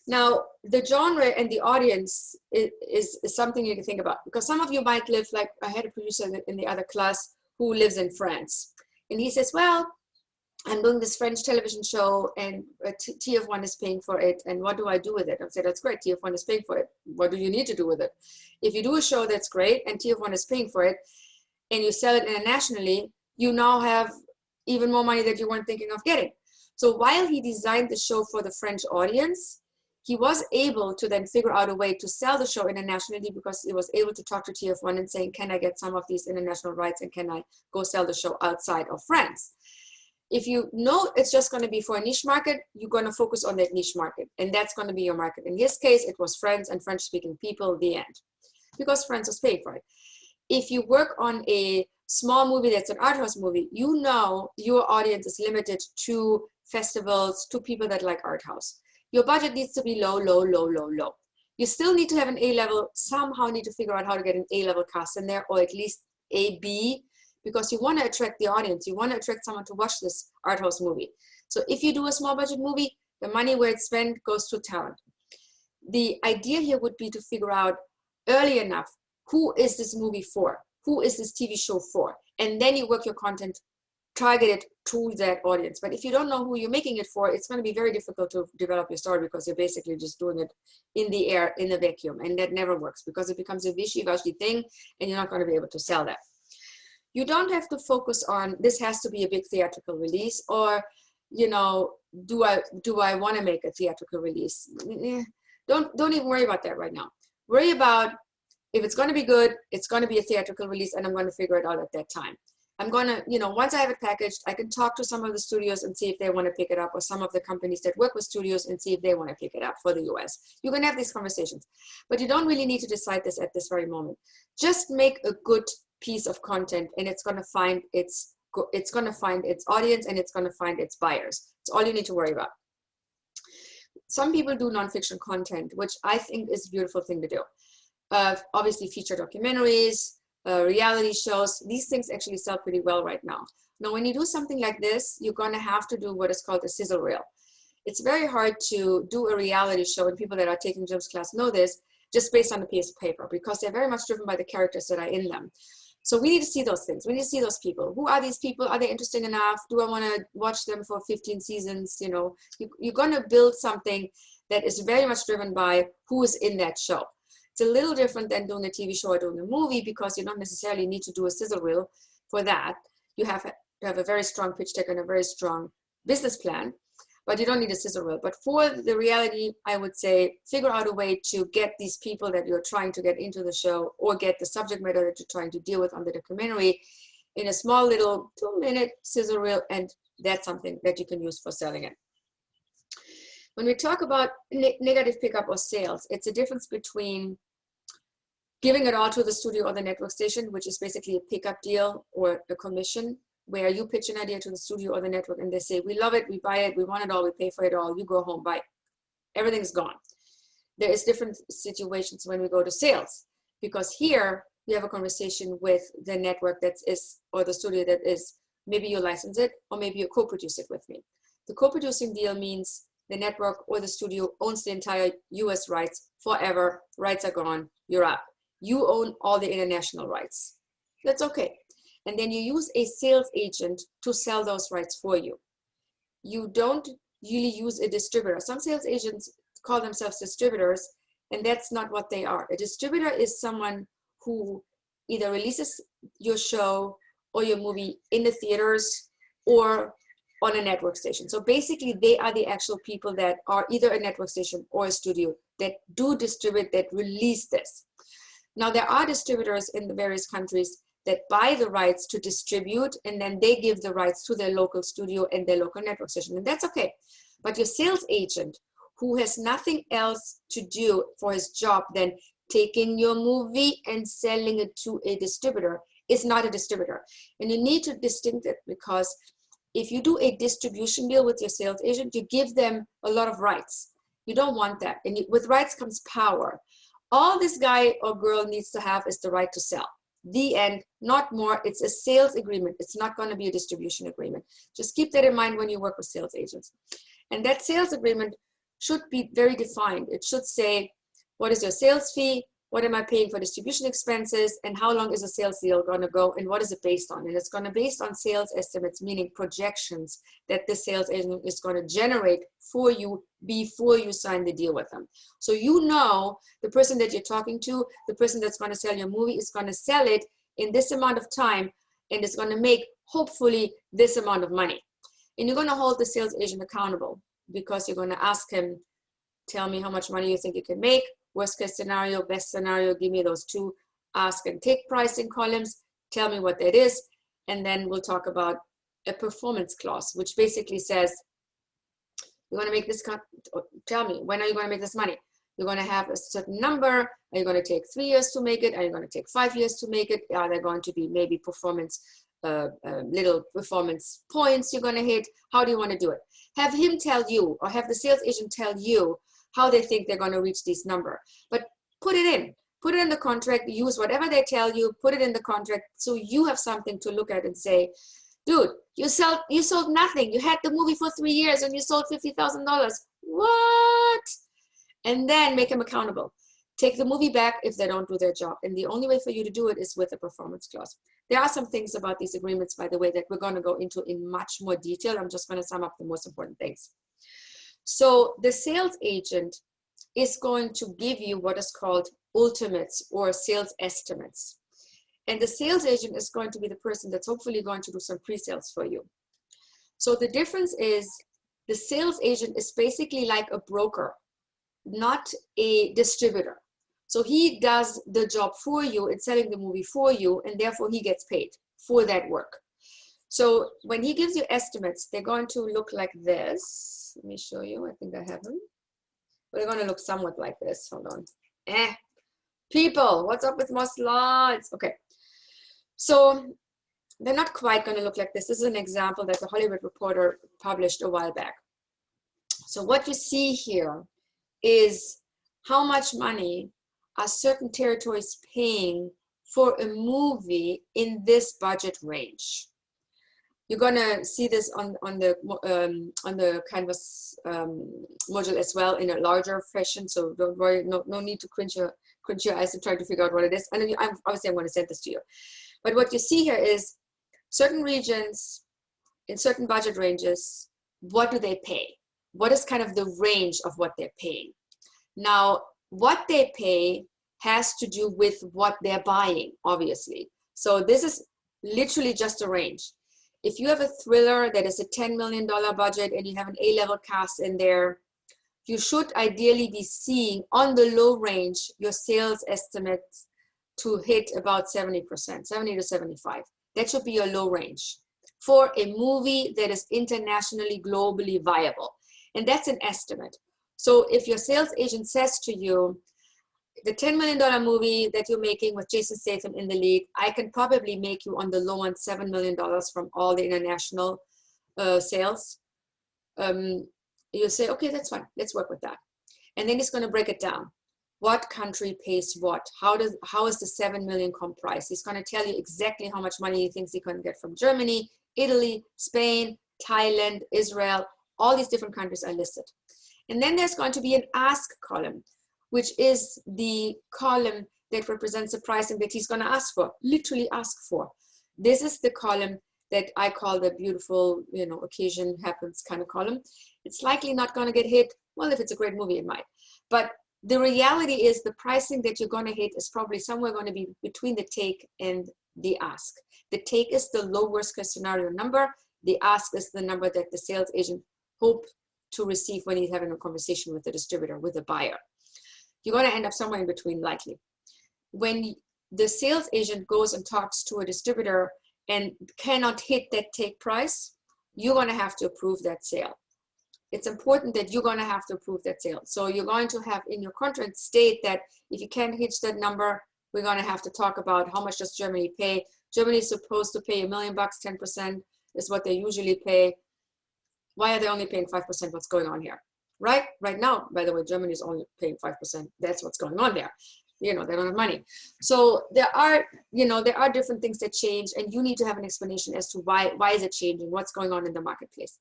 Now, the genre and the audience is something you can think about, because some of you might live, like I had a producer in the other class who lives in France. And he says, well, I'm doing this French television show and TF1 is paying for it. And what do I do with it? I said, that's great. TF1 is paying for it. What do you need to do with it? If you do a show that's great and TF1 is paying for it and you sell it internationally, you now have even more money that you weren't thinking of getting. So while he designed the show for the French audience, he was able to then figure out a way to sell the show internationally, because he was able to talk to TF1 and saying, can I get some of these international rights and can I go sell the show outside of France? If you know it's just going to be for a niche market, you're going to focus on that niche market, and that's going to be your market. In his case, it was France and French-speaking people, the end, because France was paying for it. If you work on a small movie that's an art house movie, you know your audience is limited to festivals to people that like art house. Your budget needs to be low, low, low, low, low. You still need to have an A-level, somehow need to figure out how to get an A-level cast in there, or at least A, B, because you want to attract the audience. You want to attract someone to watch this art house movie. So if you do a small budget movie, the money where it's spent goes to talent. The idea here would be to figure out early enough, who is this movie for? Who is this TV show for? And then you work your content targeted to that audience. But if you don't know who you're making it for, it's going to be very difficult to develop your story, because you're basically just doing it in the air, in the vacuum. And that never works, because it becomes a wishy-washy thing and you're not going to be able to sell that. You don't have to focus on, this has to be a big theatrical release, or, you know, do I want to make a theatrical release? Don't even worry about that right now. Worry about, if it's going to be good, it's going to be a theatrical release, and I'm going to figure it out at that time. I'm going to, you know, once I have it packaged, I can talk to some of the studios and see if they want to pick it up, or some of the companies that work with studios and see if they want to pick it up for the US. You can have these conversations, but you don't really need to decide this at this very moment. Just make a good piece of content, and it's going to find its audience, and it's going to find its buyers. It's all you need to worry about. Some people do nonfiction content, which I think is a beautiful thing to do. Obviously feature documentaries, reality shows. These things actually sell pretty well right now. Now, when you do something like this, you're going to have to do what is called a sizzle reel. It's very hard to do a reality show, and people that are taking Jim's class know this, just based on a piece of paper, because they're very much driven by the characters that are in them. So we need to see those things. We need to see those people. Who are these people? Are they interesting enough? Do I want to watch them for 15 seasons? You know, you're going to build something that is very much driven by who is in that show. It's a little different than doing a TV show or doing a movie, because you don't necessarily need to do a sizzle reel for that. You have to have a very strong pitch deck and a very strong business plan, but you don't need a sizzle reel. But for the reality, I would say figure out a way to get these people that you're trying to get into the show, or get the subject matter that you're trying to deal with on the documentary, in a small little 2-minute sizzle reel, and that's something that you can use for selling it. When we talk about negative pickup or sales, it's a difference between giving it all to the studio or the network station, which is basically a pickup deal or a commission, where you pitch an idea to the studio or the network and they say, we love it, we buy it, we want it all, we pay for it all, you go home, bye. Everything's gone. There is different situations when we go to sales, because here you have a conversation with the network that is, or the studio that is, maybe you license it, or maybe you co-produce it with me. The co-producing deal means the network or the studio owns the entire US rights forever, rights are gone, you're up. You own all the international rights. That's okay. And then you use a sales agent to sell those rights for you. You don't really use a distributor. Some sales agents call themselves distributors, and that's not what they are. A distributor is someone who either releases your show or your movie in the theaters or on a network station. So basically, they are the actual people that are either a network station or a studio that do distribute, that release this. Now, there are distributors in the various countries that buy the rights to distribute, and then they give the rights to their local studio and their local network station, and that's okay. But your sales agent, who has nothing else to do for his job than taking your movie and selling it to a distributor, is not a distributor. And you need to distinguish it, because if you do a distribution deal with your sales agent, you give them a lot of rights. You don't want that. And with rights comes power. All this guy or girl needs to have is the right to sell. The end, not more. It's a sales agreement. It's not going to be a distribution agreement. Just keep that in mind when you work with sales agents. And that sales agreement should be very defined. It should say, what is your sales fee? What am I paying for distribution expenses? And how long is a sales deal going to go? And what is it based on? And it's going to be based on sales estimates, meaning projections that the sales agent is going to generate for you before you sign the deal with them. So you know the person that you're talking to, the person that's going to sell your movie, is going to sell it in this amount of time, and it's going to make hopefully this amount of money. And you're going to hold the sales agent accountable, because you're going to ask him, tell me how much money you think you can make. Worst case scenario, best scenario, give me those two ask and take pricing columns, tell me what that is, and then we'll talk about a performance clause, which basically says, you're going to make this, tell me, when are you going to make this money? You're going to have a certain number. Are you going to take 3 years to make it? Are you going to take 5 years to make it? Are there going to be maybe performance little performance points you're going to hit. How do you want to do it? Have him tell you, or have the sales agent tell you how they think they're going to reach this number. But put it in the contract, use whatever they tell you, put it in the contract, so you have something to look at and say, dude, you sold nothing. You had the movie for 3 years and you sold $50,000. What? And then make them accountable. Take the movie back if they don't do their job. And the only way for you to do it is with a performance clause. There are some things about these agreements, by the way, that we're going to go into in much more detail. I'm just going to sum up the most important things. So the sales agent is going to give you what is called ultimates or sales estimates. And the sales agent is going to be the person that's hopefully going to do some pre-sales for you. So the difference is the sales agent is basically like a broker, not a distributor. So he does the job for you in selling the movie for you, and therefore he gets paid for that work. So when he gives you estimates, they're going to look like this. Let me show you. I think I have them. They're going to look somewhat like this. Hold on. People, what's up with more slides? Okay. So they're not quite going to look like this. This is an example that the Hollywood Reporter published a while back. So what you see here is how much money are certain territories paying for a movie in this budget range. You're gonna see this on the Canvas module as well in a larger fashion. So don't worry, no need to cringe your eyes and try to figure out what it is. And obviously I'm going to send this to you. But what you see here is certain regions in certain budget ranges. What do they pay? What is kind of the range of what they're paying? Now, what they pay has to do with what they're buying, obviously. So this is literally just a range. If you have a thriller that is a $10 million budget and you have an A-level cast in there, you should ideally be seeing on the low range your sales estimates to hit about 70%, 70 to 75. That should be your low range for a movie that is internationally, globally viable. And that's an estimate. So if your sales agent says to you, the $10 million movie that you're making with Jason Statham in the lead, I can probably make you on the low end $7 million from all the international sales. You say, okay, that's fine. Let's work with that. And then he's going to break it down. What country pays what? How is the 7 million comprised? He's going to tell you exactly how much money he thinks he can get from Germany, Italy, Spain, Thailand, Israel. All these different countries are listed. And then there's going to be an ask column, which is the column that represents the pricing that he's going to ask for, literally ask for. This is the column that I call the beautiful, occasion happens kind of column. It's likely not going to get hit. Well, if it's a great movie, it might. But the reality is the pricing that you're going to hit is probably somewhere going to be between the take and the ask. The take is the low worst case scenario number. The ask is the number that the sales agent hopes to receive when he's having a conversation with the distributor, with the buyer. You're going to end up somewhere in between, likely. When the sales agent goes and talks to a distributor and cannot hit that take price, you're going to have to approve that sale. It's important that you're going to have to approve that sale. So you're going to have in your contract state that if you can't hit that number, we're going to have to talk about how much does Germany pay. Germany is supposed to pay $1 million, 10% is what they usually pay. Why are they only paying 5%? What's going on here? Right now, by the way, Germany is only paying 5%. That's what's going on there. They don't have money. So there are different things that change, and you need to have an explanation as to why is it changing, what's going on in the marketplace.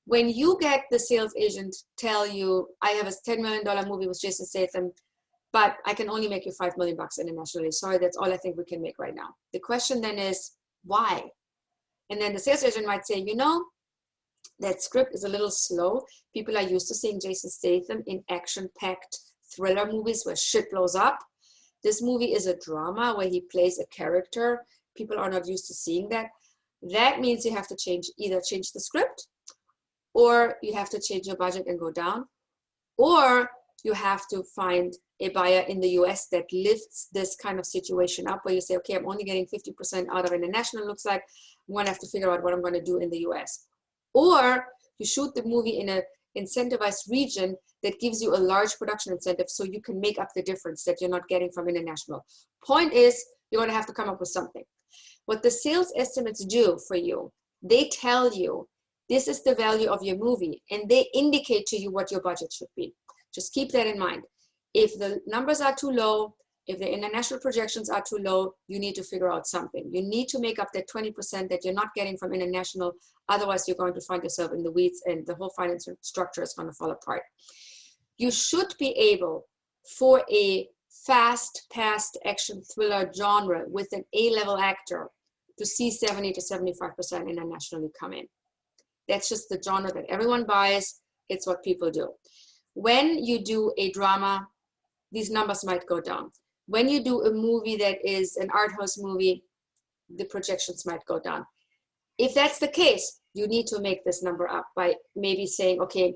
When you get the sales agent tell you, I have a $10 million movie with Jason Statham, but I can only make you $5 million internationally. Sorry, that's all I think we can make right now. The question then is, why? And then the sales agent might say, that script is a little slow. People are used to seeing Jason Statham in action-packed thriller movies where shit blows up. This movie is a drama where he plays a character. People are not used to seeing that. That means you have to either change the script, or you have to change your budget and go down, or you have to find a buyer in the US that lifts this kind of situation up where you say, okay, I'm only getting 50% out of international, looks like I'm going to have to figure out what I'm going to do in the US. Or you shoot the movie in an incentivized region that gives you a large production incentive so you can make up the difference that you're not getting from international. Point is, you're going to have to come up with something. What the sales estimates do for you, they tell you this is the value of your movie, and they indicate to you what your budget should be. Just keep that in mind. If the numbers are too low, if the international projections are too low, you need to figure out something. You need to make up that 20% that you're not getting from international. Otherwise, you're going to find yourself in the weeds and the whole finance structure is going to fall apart. You should be able, for a fast-paced action thriller genre with an A-level actor, to see 70 to 75% internationally come in. That's just the genre that everyone buys. It's what people do. When you do a drama, these numbers might go down. When you do a movie that is an art house movie, the projections might go down. If that's the case, you need to make this number up by maybe saying, okay,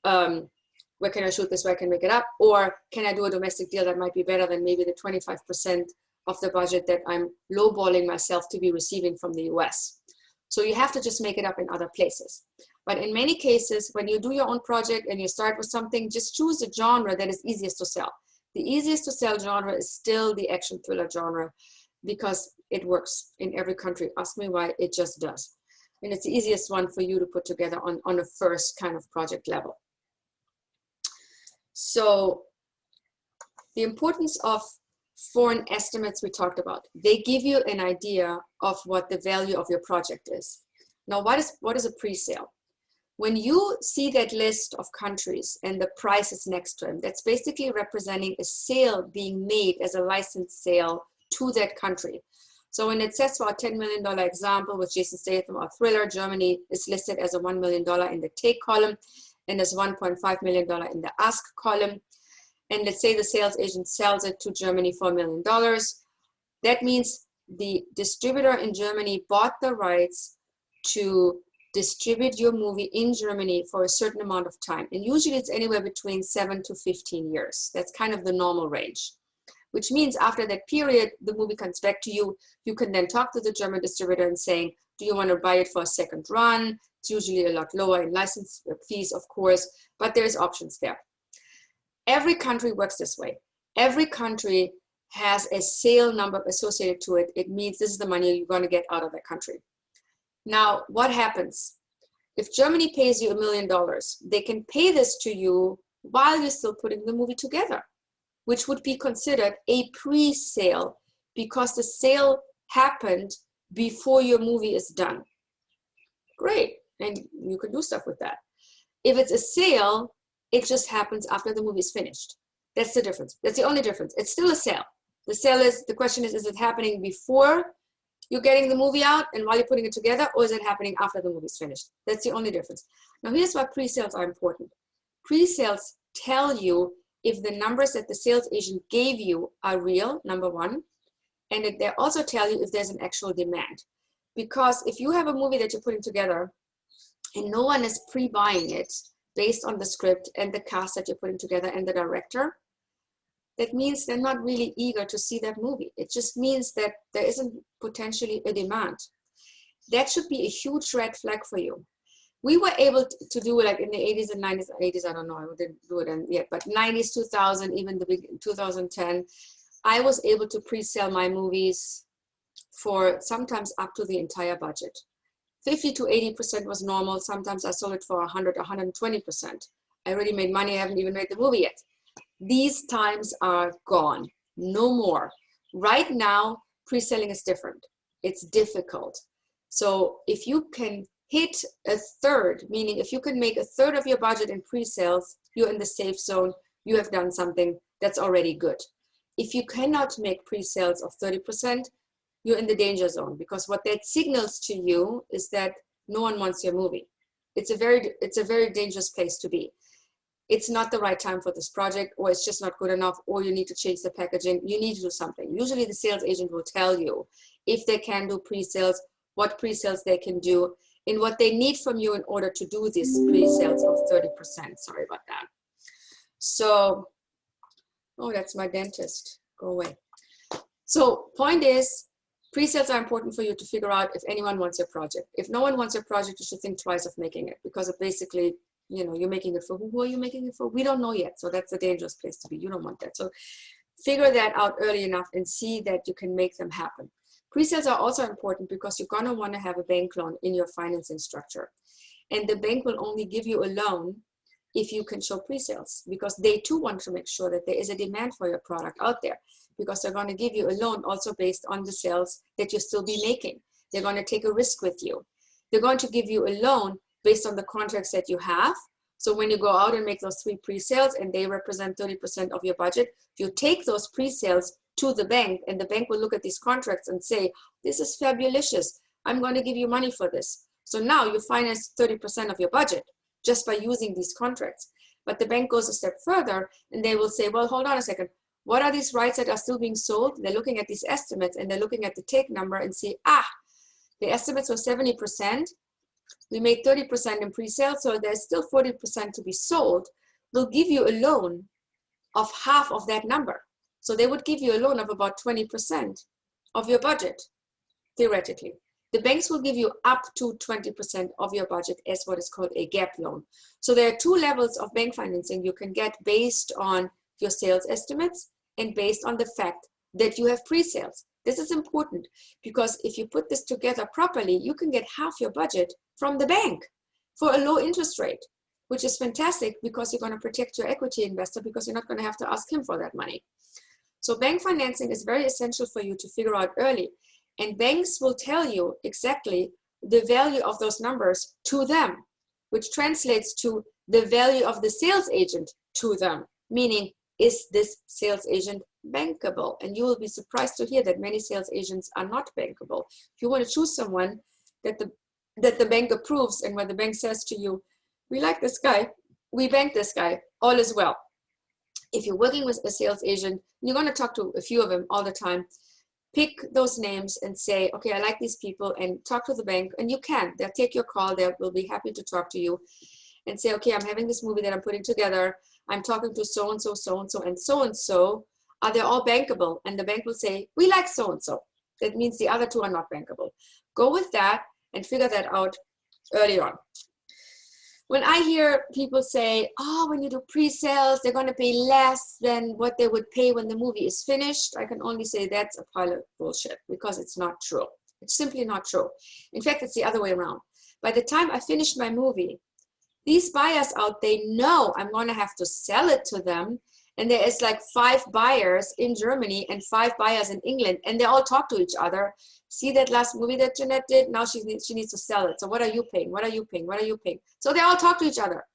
where can I shoot this, where I can make it up? Or can I do a domestic deal that might be better than maybe the 25% of the budget that I'm lowballing myself to be receiving from the US? So you have to just make it up in other places. But in many cases, when you do your own project and you start with something, just choose a genre that is easiest to sell. The easiest to sell genre is still the action thriller genre because it works in every country. Ask me why, it just does. And it's the easiest one for you to put together on a first kind of project level. So the importance of foreign estimates we talked about. They give you an idea of what the value of your project is. Now, what is a pre-sale? When you see that list of countries and the prices next to them, that's basically representing a sale being made as a licensed sale to that country. So when it says for a $10 million example with Jason Statham or Thriller, Germany is listed as a $1 million in the take column and as $1.5 million in the ask column. And let's say the sales agent sells it to Germany for $1 million. That means the distributor in Germany bought the rights to distribute your movie in Germany for a certain amount of time. And usually it's anywhere between 7 to 15 years. That's kind of the normal range, which means after that period, the movie comes back to you. You can then talk to the German distributor and saying, do you want to buy it for a second run? It's usually a lot lower in license fees, of course, but there's options there. Every country works this way. Every country has a sale number associated to it. It means this is the money you're going to get out of that country. Now, what happens? If Germany pays you $1 million, they can pay this to you while you're still putting the movie together, which would be considered a pre-sale because the sale happened before your movie is done. Great, and you can do stuff with that. If it's a sale, it just happens after the movie is finished. That's the difference. That's the only difference. It's still a sale. The sale is, the question is it happening before you're getting the movie out and while you're putting it together, or is it happening after the movie's finished? That's the only difference. Now here's why pre-sales are important. Pre-sales tell you if the numbers that the sales agent gave you are real, number one, and they also tell you if there's an actual demand. Because if you have a movie that you're putting together and no one is pre-buying it based on the script and the cast that you're putting together and the director, that means they're not really eager to see that movie. It just means that there isn't potentially a demand. That should be a huge red flag for you. We were able to do it like in the 80s and 90s, 80s, I don't know, I didn't do it yet, but 90s, 2000, even the big 2010, I was able to pre-sell my movies for sometimes up to the entire budget. 50 to 80% was normal. Sometimes I sold it for 100, 120%. I already made money. I haven't even made the movie yet. These times are gone. No more. Right now, pre-selling is different. It's difficult. So if you can hit a third, meaning if you can make a third of your budget in pre-sales, you're in the safe zone. You have done something that's already good. If you cannot make pre-sales of 30%, you're in the danger zone, because what that signals to you is that no one wants your movie. It's a very dangerous place to be. It's not the right time for this project, or it's just not good enough, or you need to change the packaging. You need to do something. Usually the sales agent will tell you if they can do pre-sales, what pre-sales they can do, and what they need from you in order to do these pre-sales of 30%. Sorry about that. So, oh, that's my dentist. Go away. So point is, pre-sales are important for you to figure out if anyone wants your project. If no one wants your project, you should think twice of making it, because it basically, you know, you're making it for who are you making it for? We don't know yet. So that's a dangerous place to be. You don't want that. So figure that out early enough and see that you can make them happen. Pre-sales are also important because you're going to want to have a bank loan in your financing structure. And the bank will only give you a loan if you can show pre-sales, because they too want to make sure that there is a demand for your product out there, because they're going to give you a loan also based on the sales that you'll still be making. They're going to take a risk with you. They're going to give you a loan based on the contracts that you have. So when you go out and make those 3 pre-sales and they represent 30% of your budget, you take those pre-sales to the bank, and the bank will look at these contracts and say, this is fabulous. I'm going to give you money for this. So now you finance 30% of your budget just by using these contracts. But the bank goes a step further and they will say, well, hold on a second. What are these rights that are still being sold? They're looking at these estimates and they're looking at the take number and say, the estimates were 70%. We made 30% in pre-sale, so there's still 40% to be sold. They'll give you a loan of half of that number. So they would give you a loan of about 20% of your budget, theoretically. The banks will give you up to 20% of your budget as what is called a gap loan. So there are 2 levels of bank financing you can get based on your sales estimates and based on the fact that you have pre-sales. This is important because if you put this together properly, you can get half your budget from the bank for a low interest rate, which is fantastic because you're going to protect your equity investor because you're not going to have to ask him for that money. So bank financing is very essential for you to figure out early. And banks will tell you exactly the value of those numbers to them, which translates to the value of the sales agent to them, meaning, is this sales agent bankable? And you will be surprised to hear that many sales agents are not bankable. If you want to choose someone that the bank approves and where the bank says to you, we like this guy, we bank this guy, all is well. If you're working with a sales agent, you're going to talk to a few of them all the time, pick those names and say, okay, I like these people, and talk to the bank. And you can, they'll take your call, they will be happy to talk to you and say, okay, I'm having this movie that I'm putting together. I'm talking to so-and-so, so-and-so, and so-and-so. Are they all bankable? And the bank will say, we like so-and-so. That means the other 2 are not bankable. Go with that and figure that out early on. When I hear people say, oh, when you do pre-sales, they're going to pay less than what they would pay when the movie is finished, I can only say that's a pile of bullshit because it's not true. It's simply not true. In fact, it's the other way around. By the time I finished my movie, these buyers out, they know I'm going to have to sell it to them. And there is like 5 buyers in Germany and 5 buyers in England, and they all talk to each other. See that last movie that Jeanette did? Now she needs to sell it. So what are you paying? What are you paying? What are you paying? So they all talk to each other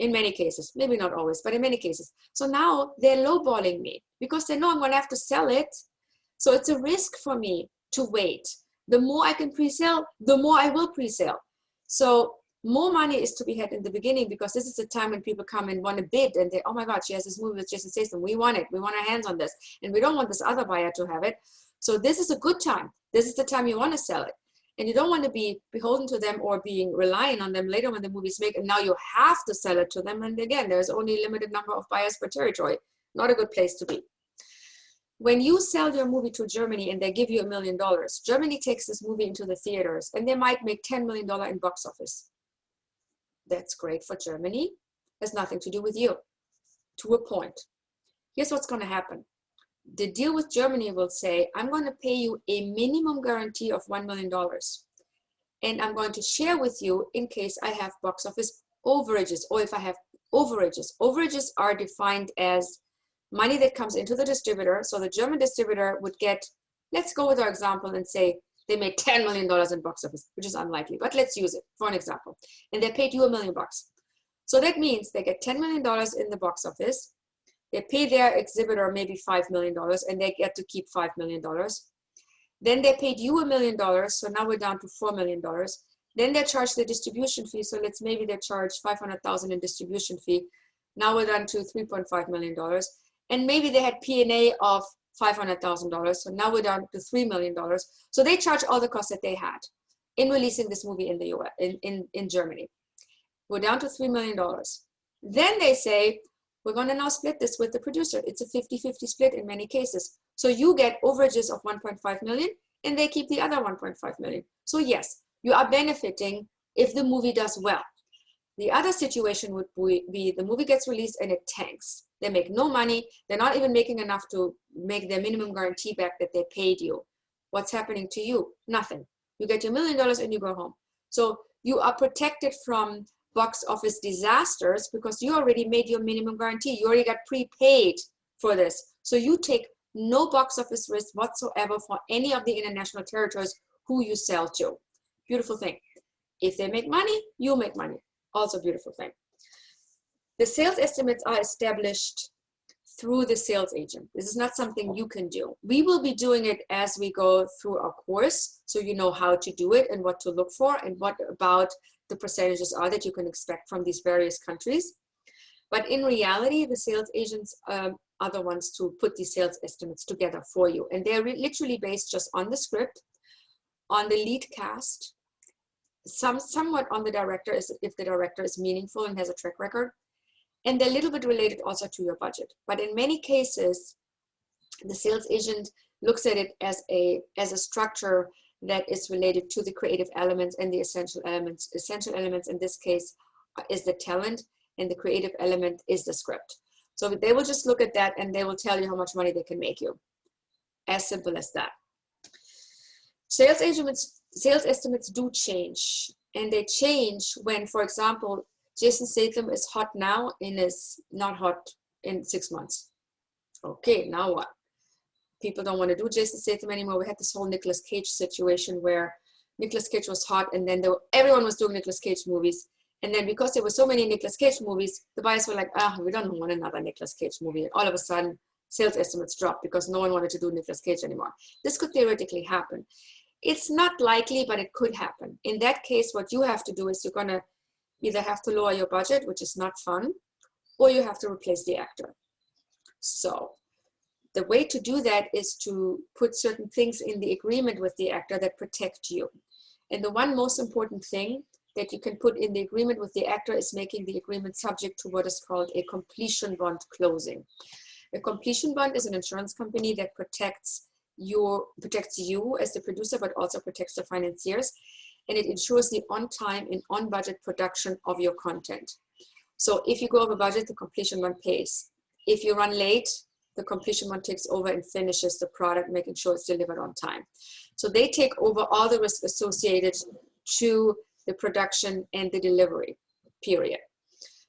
in many cases, maybe not always, but in many cases. So now they're lowballing me because they know I'm going to have to sell it. So it's a risk for me to wait. The more I can pre-sell, the more I will pre-sell. So more money is to be had in the beginning because this is the time when people come and want to bid and they, oh my God, she has this movie with Jason Statham. We want it. We want our hands on this. And we don't want this other buyer to have it. So this is a good time. This is the time you want to sell it. And you don't want to be beholden to them or being relying on them later when the movie's made. And now you have to sell it to them. And again, there's only a limited number of buyers per territory. Not a good place to be. When you sell your movie to Germany and they give you $1 million, Germany takes this movie into the theaters and they might make $10 million in box office. That's great for Germany. Has nothing to do with you, to a point. Here's what's going to happen. The deal with Germany will say, I'm going to pay you a minimum guarantee of $1 million. And I'm going to share with you in case I have box office overages or if I have overages. Overages are defined as money that comes into the distributor. So the German distributor would get, let's go with our example and say, they made $10 million in box office, which is unlikely, but let's use it for an example. And they paid you $1 million. So that means they get $10 million in the box office. They pay their exhibitor maybe $5 million and they get to keep $5 million. Then they paid you $1 million. So now we're down to $4 million. Then they charge the distribution fee. So they charge $500,000 in distribution fee. Now we're down to $3.5 million. And maybe they had P&A of $500,000. So now we're down to $3 million. So they charge all the costs that they had in releasing this movie in the US, in Germany. We're down to $3 million. Then they say, we're going to now split this with the producer. It's a 50-50 split in many cases. So you get overages of 1.5 million and they keep the other 1.5 million. So yes, you are benefiting if the movie does well. The other situation would be the movie gets released and it tanks. They make no money. They're not even making enough to make their minimum guarantee back that they paid you. What's happening to you? Nothing. You get your $1 million and you go home. So you are protected from box office disasters because you already made your minimum guarantee. You already got prepaid for this. So you take no box office risk whatsoever for any of the international territories who you sell to. Beautiful thing. If they make money, you make money. Also beautiful thing. The sales estimates are established through the sales agent. This is not something you can do. We will be doing it as we go through our course, so you know how to do it and what to look for and what about the percentages are that you can expect from these various countries. But in reality, the sales agents are the ones to put these sales estimates together for you. And they're literally based just on the script, on the lead cast, somewhat on the director, if the director is meaningful and has a track record. And they're a little bit related also to your budget. But in many cases, the sales agent looks at it as a structure that is related to the creative elements and the essential elements. Essential elements in this case is the talent, and the creative element is the script. So they will just look at that and they will tell you how much money they can make you. As simple as that. Sales estimates do change, and they change when, for example, Jason Statham is hot now and is not hot in 6 months. Okay, now what? People don't want to do Jason Statham anymore. We had this whole Nicolas Cage situation where Nicolas Cage was hot, and then everyone was doing Nicolas Cage movies. And then because there were so many Nicolas Cage movies, the buyers were like, we don't want another Nicolas Cage movie. And all of a sudden, sales estimates dropped because no one wanted to do Nicolas Cage anymore. This could theoretically happen. It's not likely, but it could happen. In that case, what you have to do is you're going to either have to lower your budget, which is not fun, or you have to replace the actor. So the way to do that is to put certain things in the agreement with the actor that protect you. And the one most important thing that you can put in the agreement with the actor is making the agreement subject to what is called a completion bond closing. A completion bond is an insurance company that protects you as the producer, but also protects the financiers. And it ensures the on-time and on-budget production of your content. So if you go over budget, the completion bond pays. If you run late, the completion bond takes over and finishes the product, making sure it's delivered on time. So they take over all the risk associated to the production and the delivery, period.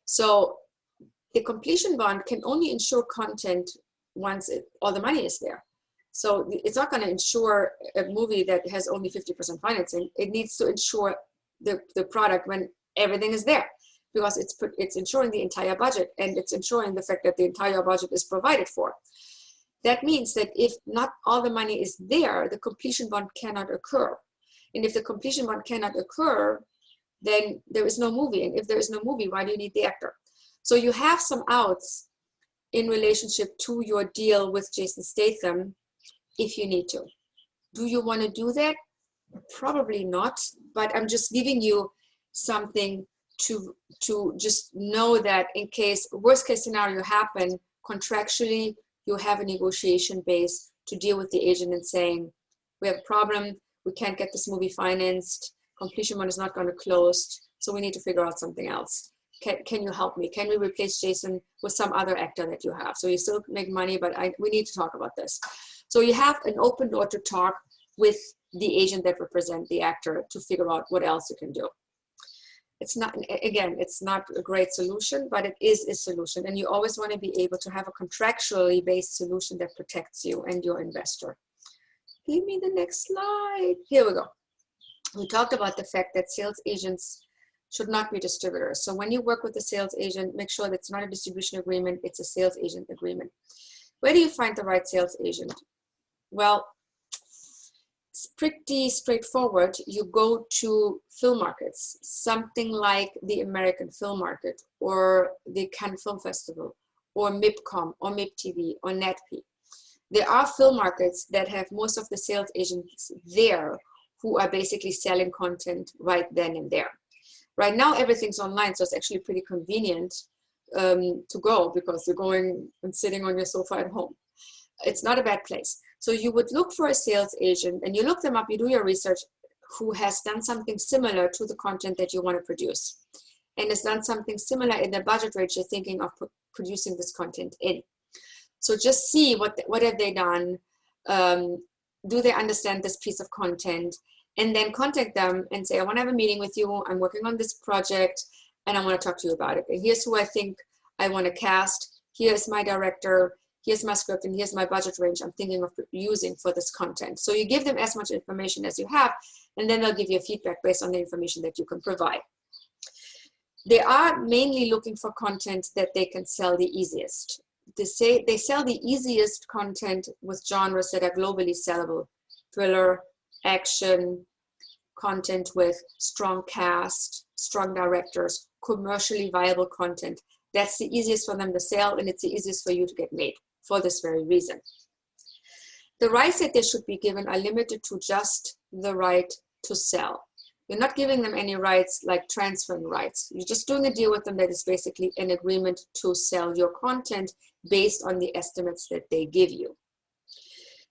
So the completion bond can only insure content once all the money is there. So it's not going to insure a movie that has only 50% financing. It needs to insure the product when everything is there, because it's insuring the entire budget, and it's ensuring the fact that the entire budget is provided for. That means that if not all the money is there, the completion bond cannot occur. And if the completion bond cannot occur, then there is no movie. And if there is no movie, why do you need the actor? So you have some outs in relationship to your deal with Jason Statham if you need to. Do you want to do that? Probably not, but I'm just giving you something to just know that in case worst case scenario happen, contractually you have a negotiation base to deal with the agent and saying, we have a problem, we can't get this movie financed, completion bond is not going to close, so we need to figure out something else. Can you help me? Can we replace Jason with some other actor that you have? So you still make money, but we need to talk about this. So you have an open door to talk with the agent that represents the actor to figure out what else you can do. It's not, again, it's not a great solution, but it is a solution. And you always want to be able to have a contractually based solution that protects you and your investor. Give me the next slide. Here we go. We talked about the fact that sales agents should not be distributors. So when you work with a sales agent, make sure that it's not a distribution agreement, it's a sales agent agreement. Where do you find the right sales agent? Well, it's pretty straightforward. You go to film markets, something like the American Film Market or the Cannes Film Festival or MIPCOM or MIPTV or NetP. There are film markets that have most of the sales agents there who are basically selling content right then and there. Right now, everything's online, so it's actually pretty convenient to go because you're going and sitting on your sofa at home. It's not a bad place. So you would look for a sales agent and you look them up, you do your research, who has done something similar to the content that you want to produce and has done something similar in the budget range you're thinking of producing this content in. So just see what have they done, do they understand this piece of content? And then contact them and say, I want to have a meeting with you. I'm working on this project and I want to talk to you about it. And here's who I think I want to cast. Here's my director. Here's my script, and here's my budget range I'm thinking of using for this content. So you give them as much information as you have, and then they'll give you feedback based on the information that you can provide. They are mainly looking for content that they can sell the easiest. They sell the easiest content with genres that are globally sellable: thriller, action, content with strong cast, strong directors, commercially viable content. That's the easiest for them to sell, and it's the easiest for you to get made for this very reason. The rights that they should be given are limited to just the right to sell. You're not giving them any rights like transferring rights. You're just doing a deal with them that is basically an agreement to sell your content based on the estimates that they give you.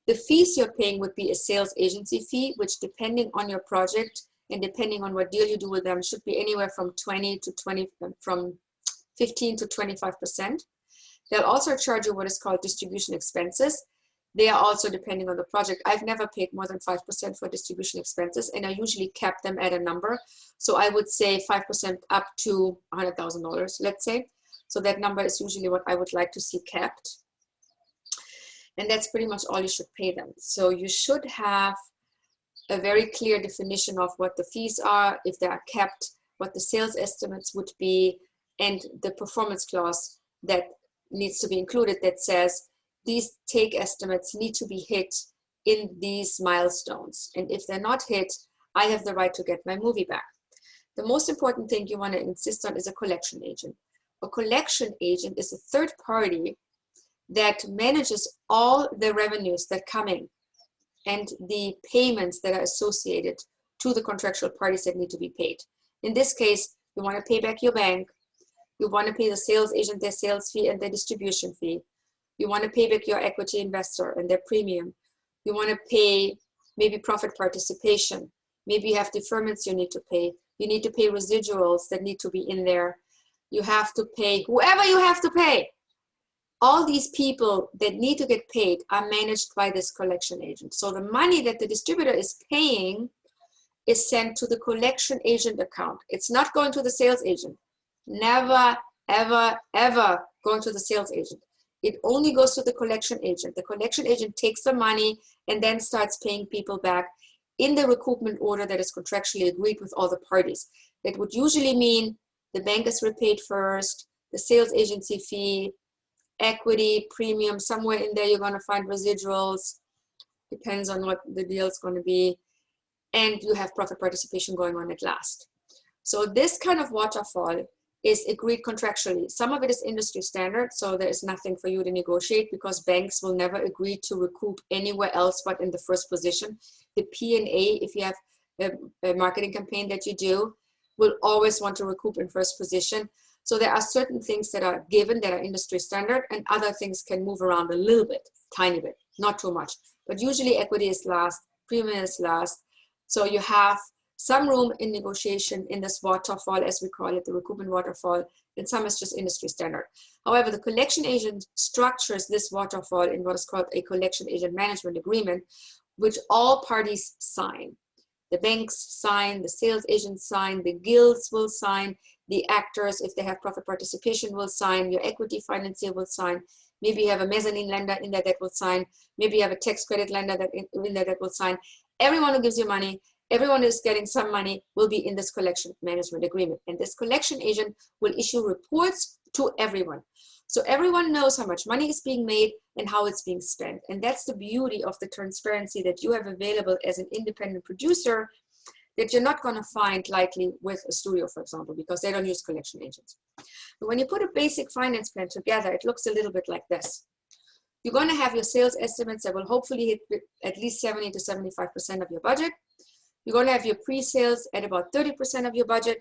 The fees you're paying would be a sales agency fee, which depending on your project and depending on what deal you do with them should be anywhere from 15 to 25%. They'll also charge you what is called distribution expenses. They are also depending on the project. I've never paid more than 5% for distribution expenses, and I usually cap them at a number. So I would say 5% up to $100,000, let's say. So that number is usually what I would like to see capped. And that's pretty much all you should pay them. So you should have a very clear definition of what the fees are, if they are capped, what the sales estimates would be, and the performance clause that needs to be included that says these take estimates need to be hit in these milestones. And if they're not hit, I have the right to get my movie back. The most important thing you want to insist on is a collection agent. A collection agent is a third party that manages all the revenues that come in and the payments that are associated to the contractual parties that need to be paid. In this case, you want to pay back your bank. You want to pay the sales agent their sales fee and their distribution fee. You want to pay back your equity investor and their premium. You want to pay maybe profit participation. Maybe you have deferments you need to pay. You need to pay residuals that need to be in there. You have to pay whoever you have to pay. All these people that need to get paid are managed by this collection agent. So the money that the distributor is paying is sent to the collection agent account. It's not going to the sales agent. Never, ever, ever going to the sales agent. It only goes to the collection agent. The collection agent takes the money and then starts paying people back in the recoupment order that is contractually agreed with all the parties. That would usually mean the bank is repaid first, the sales agency fee, equity, premium, somewhere in there you're going to find residuals, depends on what the deal is going to be, and you have profit participation going on at last. So this kind of waterfall is agreed contractually. Some of it is industry standard, so there is nothing for you to negotiate because banks will never agree to recoup anywhere else but in the first position. The P&A, if you have a marketing campaign that you do, will always want to recoup in first position. So there are certain things that are given that are industry standard, and other things can move around a little bit, tiny bit, not too much. But usually equity is last, premium is last. So you have some room in negotiation in this waterfall, as we call it, the recoupment waterfall, and some is just industry standard. However, the collection agent structures this waterfall in what is called a collection agent management agreement, which all parties sign. The banks sign, the sales agents sign, the guilds will sign, the actors, if they have profit participation, will sign, your equity financier will sign, maybe you have a mezzanine lender in there that will sign, maybe you have a tax credit lender that in there that will sign. Everyone who gives you money, everyone who's getting some money will be in this collection management agreement. And this collection agent will issue reports to everyone. So everyone knows how much money is being made and how it's being spent. And that's the beauty of the transparency that you have available as an independent producer that you're not going to find likely with a studio, for example, because they don't use collection agents. But when you put a basic finance plan together, it looks a little bit like this. You're going to have your sales estimates that will hopefully hit at least 70 to 75% of your budget. You're going to have your pre-sales at about 30% of your budget.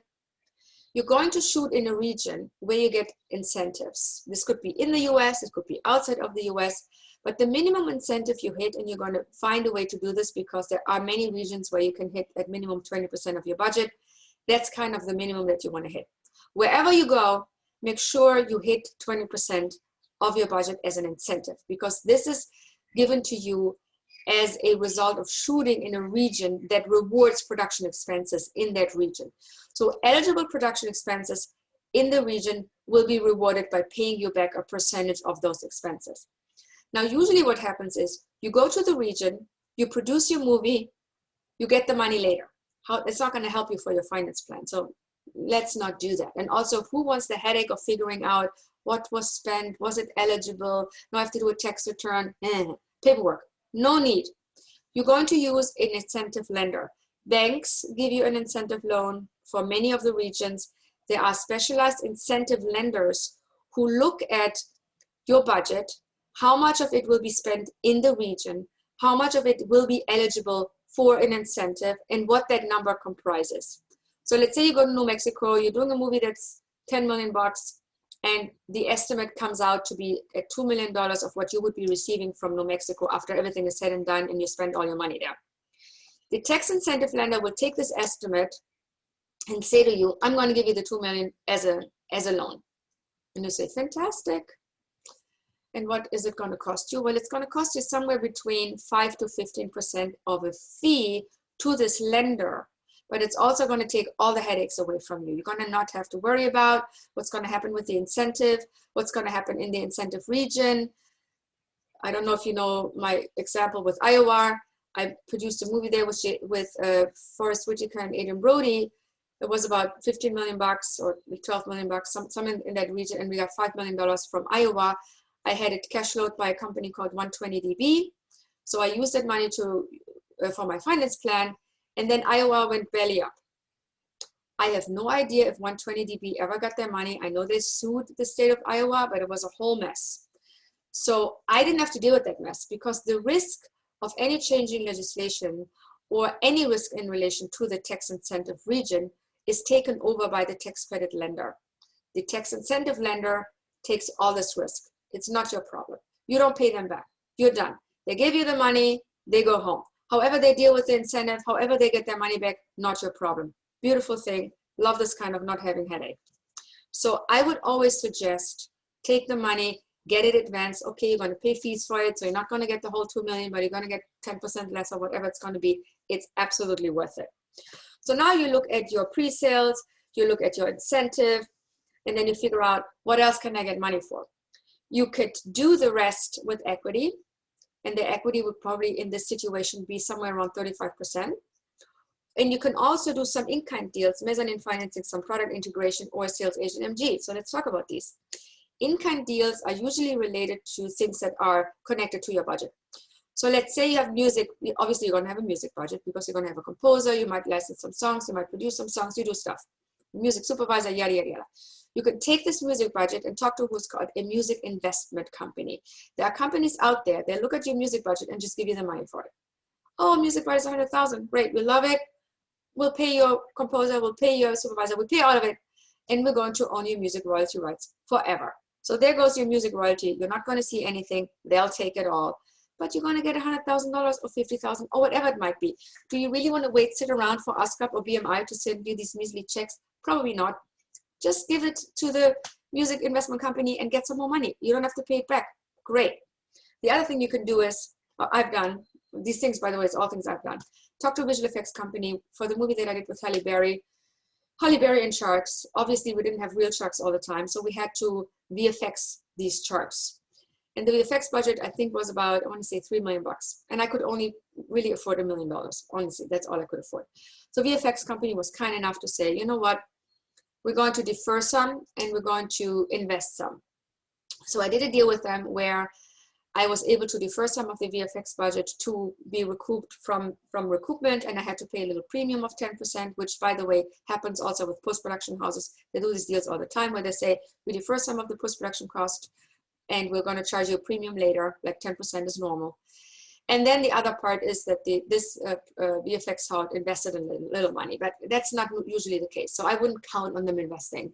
You're going to shoot in a region where you get incentives. This could be in the US, it could be outside of the US, but the minimum incentive you hit, and you're going to find a way to do this because there are many regions where you can hit at minimum 20% of your budget. That's kind of the minimum that you want to hit. Wherever you go, make sure you hit 20% of your budget as an incentive, because this is given to you as a result of shooting in a region that rewards production expenses in that region. So eligible production expenses in the region will be rewarded by paying you back a percentage of those expenses. Now, usually what happens is you go to the region, you produce your movie, you get the money later. It's not going to help you for your finance plan. So let's not do that. And also, who wants the headache of figuring out what was spent? Was it eligible? Now I have to do a tax return. Paperwork. No need. You're going to use an incentive lender. Banks give you an incentive loan for many of the regions. There are specialized incentive lenders who look at your budget, how much of it will be spent in the region, how much of it will be eligible for an incentive, and what that number comprises. So let's say you go to New Mexico, you're doing a movie that's $10 million, and the estimate comes out to be at $2 million of what you would be receiving from New Mexico after everything is said and done and you spend all your money there. The tax incentive lender will take this estimate and say to you, I'm going to give you the $2 million as a loan. And you say, fantastic. And what is it going to cost you? Well, it's going to cost you somewhere between 5 to 15% of a fee to this lender. But it's also going to take all the headaches away from you. You're going to not have to worry about what's going to happen with the incentive, what's going to happen in the incentive region. I don't know if you know my example with Iowa. I produced a movie there with Forrest Whitaker and Adrian Brody. It was about $15 million or $12 million, some in that region, and we got $5 million from Iowa. I had it cash flowed by a company called 120DB. So I used that money for my finance plan. And then Iowa went belly up. I have no idea if 120DB ever got their money. I know they sued the state of Iowa, but it was a whole mess. So I didn't have to deal with that mess because the risk of any changing legislation or any risk in relation to the tax incentive region is taken over by the tax credit lender. The tax incentive lender takes all this risk. It's not your problem. You don't pay them back. You're done. They give you the money, they go home. However they deal with the incentive, however they get their money back, not your problem. Beautiful thing. Love this kind of not having headache. So I would always suggest take the money, get it advanced. Okay, you're going to pay fees for it, so you're not going to get the whole $2 million, but you're going to get 10% less or whatever it's going to be. It's absolutely worth it. So now you look at your pre-sales, you look at your incentive, and then you figure out what else can I get money for. You could do the rest with equity. And the equity would probably in this situation be somewhere around 35%. And you can also do some in-kind deals, mezzanine financing, some product integration, or sales agent MG. So let's talk about these. In-kind deals are usually related to things that are connected to your budget. So let's say you have music. Obviously, you're going to have a music budget because you're going to have a composer. You might license some songs. You might produce some songs. You do stuff. Music supervisor, yada, yada, yada. You can take this music budget and talk to who's called a music investment company. There are companies out there that look at your music budget and just give you the money for it. Oh, music budget is $100,000. Great, we love it. We'll pay your composer, we'll pay your supervisor, we'll pay all of it, and we're going to own your music royalty rights forever. So there goes your music royalty. You're not going to see anything. They'll take it all. But you're going to get $100,000 or $50,000 or whatever it might be. Do you really want to sit around for ASCAP or BMI to send you these measly checks? Probably not. Just give it to the music investment company and get some more money. You don't have to pay it back. Great. The other thing you can do is, I've done, these things, by the way, it's all things I've done. Talk to a visual effects company for the movie that I did with Halle Berry and sharks. Obviously, we didn't have real sharks all the time, so we had to VFX these sharks. And the VFX budget, I think, was about, I want to say $3 million. And I could only really afford $1 million. Honestly, that's all I could afford. So VFX company was kind enough to say, you know what? We're going to defer some and we're going to invest some. So I did a deal with them where I was able to defer some of the VFX budget to be recouped from recoupment, and I had to pay a little premium of 10%, which, by the way, happens also with post-production houses. They do these deals all the time where they say, we defer some of the post-production cost and we're going to charge you a premium later, like 10% is normal. And then the other part is that this VFX house invested a little money, but that's not usually the case. So I wouldn't count on them investing,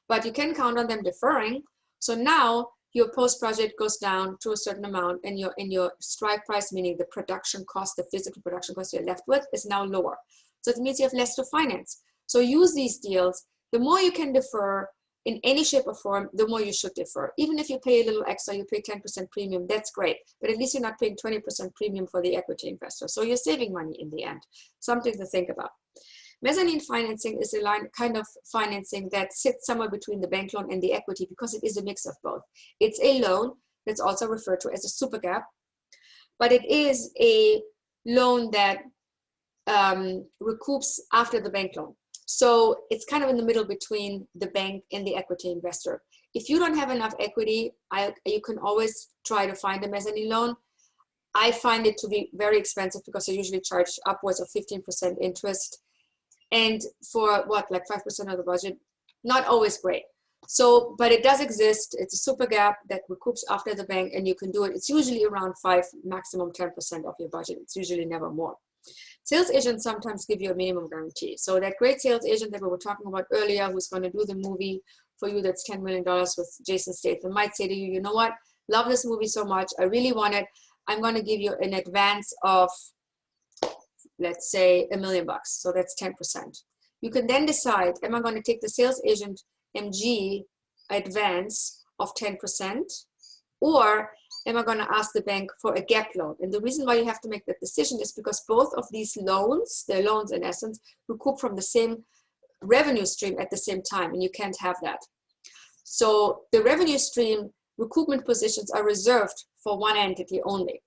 but you can count on them deferring. So now your post-project goes down to a certain amount, and your strike price, meaning the production cost, the physical production cost you're left with, is now lower. So it means you have less to finance. So use these deals. The more you can defer, in any shape or form, the more you should defer. Even if you pay a little extra, you pay 10% premium, that's great. But at least you're not paying 20% premium for the equity investor. So you're saving money in the end. Something to think about. Mezzanine financing is a kind of financing that sits somewhere between the bank loan and the equity because it is a mix of both. It's a loan that's also referred to as a super gap, but it is a loan that recoups after the bank loan. So it's kind of in the middle between the bank and the equity investor. If you don't have enough equity, you can always try to find a mezzanine loan. I find it to be very expensive because I usually charge upwards of 15% interest. And for what, like 5% of the budget? Not always great. So, but it does exist. It's a super gap that recoups after the bank, and you can do it. It's usually around 5, maximum 10% of your budget. It's usually never more. Sales agents sometimes give you a minimum guarantee. So that great sales agent that we were talking about earlier, who's going to do the movie for you that's $10 million with Jason Statham, might say to you, you know what, love this movie so much, I really want it. I'm going to give you an advance of, let's say, $1 million. So that's 10%. You can then decide, am I going to take the sales agent MG advance of 10%, or am I going to ask the bank for a gap loan? And the reason why you have to make that decision is because both of these loans, they're loans in essence, recoup from the same revenue stream at the same time, and you can't have that. So the revenue stream recoupment positions are reserved for one entity only.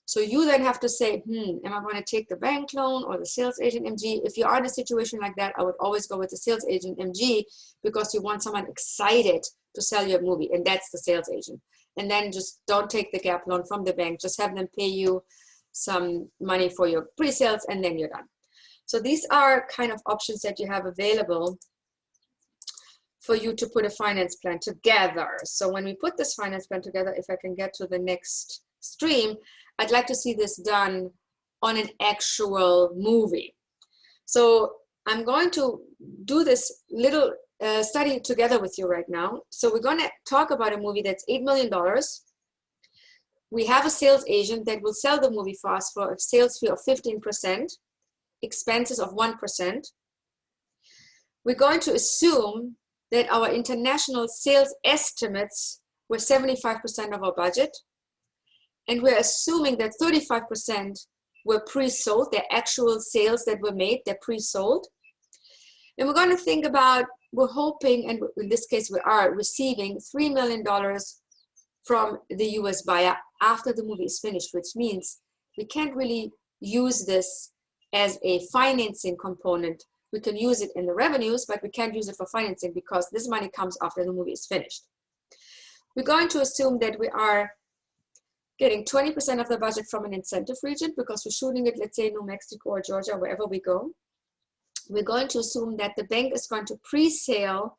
So you then have to say, am I going to take the bank loan or the sales agent MG? If you are in a situation like that, I would always go with the sales agent MG because you want someone excited to sell your movie, and that's the sales agent. And then just don't take the gap loan from the bank. Just have them pay you some money for your pre-sales, and then you're done. So these are kind of options that you have available for you to put a finance plan together. So when we put this finance plan together, if I can get to the next stream, I'd like to see this done on an actual movie. So I'm going to do this little study together with you right now. So we're going to talk about a movie that's $8 million. We have a sales agent that will sell the movie for us for a sales fee of 15%, expenses of 1%. We're going to assume that our international sales estimates were 75% of our budget. And we're assuming that 35% were pre-sold, they're actual sales that were made, they're pre-sold. And we're going to think about, we're hoping, and in this case we are receiving $3 million from the US buyer after the movie is finished, which means we can't really use this as a financing component. We can use it in the revenues, but we can't use it for financing because this money comes after the movie is finished. We're going to assume that we are getting 20% of the budget from an incentive region because we're shooting it, let's say, New Mexico or Georgia, wherever we go. We're going to assume that the bank is going to pre-sale,